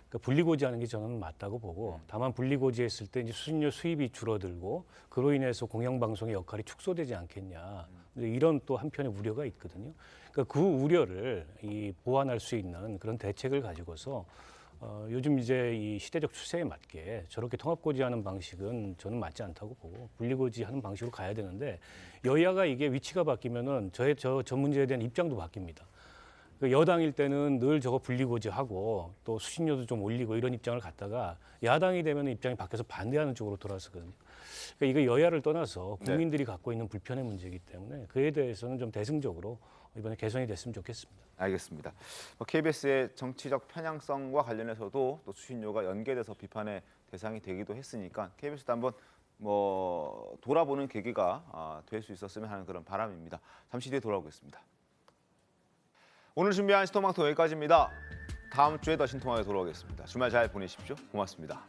그러니까 분리고지하는 게 저는 맞다고 보고 다만 분리고지했을 때 이제 수신료 수입이 줄어들고 그로 인해서 공영방송의 역할이 축소되지 않겠냐 이런 또 한편의 우려가 있거든요. 그러니까 그 우려를 보완할 수 있는 그런 대책을 가지고서 요즘 이제 이 시대적 추세에 맞게 저렇게 통합고지하는 방식은 저는 맞지 않다고 보고 분리고지하는 방식으로 가야 되는데 여야가 이게 위치가 바뀌면은 저 문제에 대한 입장도 바뀝니다. 여당일 때는 늘 저거 분리고지하고 또 수신료도 좀 올리고 이런 입장을 갖다가 야당이 되면 입장이 바뀌어서 반대하는 쪽으로 돌아서거든요. 그러니까 이거 여야를 떠나서 국민들이 갖고 있는 불편의 문제이기 때문에 그에 대해서는 좀 대승적으로 이번에 개선이 됐으면 좋겠습니다. 알겠습니다. KBS의 정치적 편향성과 관련해서도 또 수신료가 연계돼서 비판의 대상이 되기도 했으니까 KBS도 한번 뭐 돌아보는 계기가 될 수 있었으면 하는 그런 바람입니다. 잠시 뒤에 돌아오겠습니다. 오늘 준비한 신통방통 여기까지입니다. 다음 주에 더 신통하게 돌아오겠습니다. 주말 잘 보내십시오. 고맙습니다.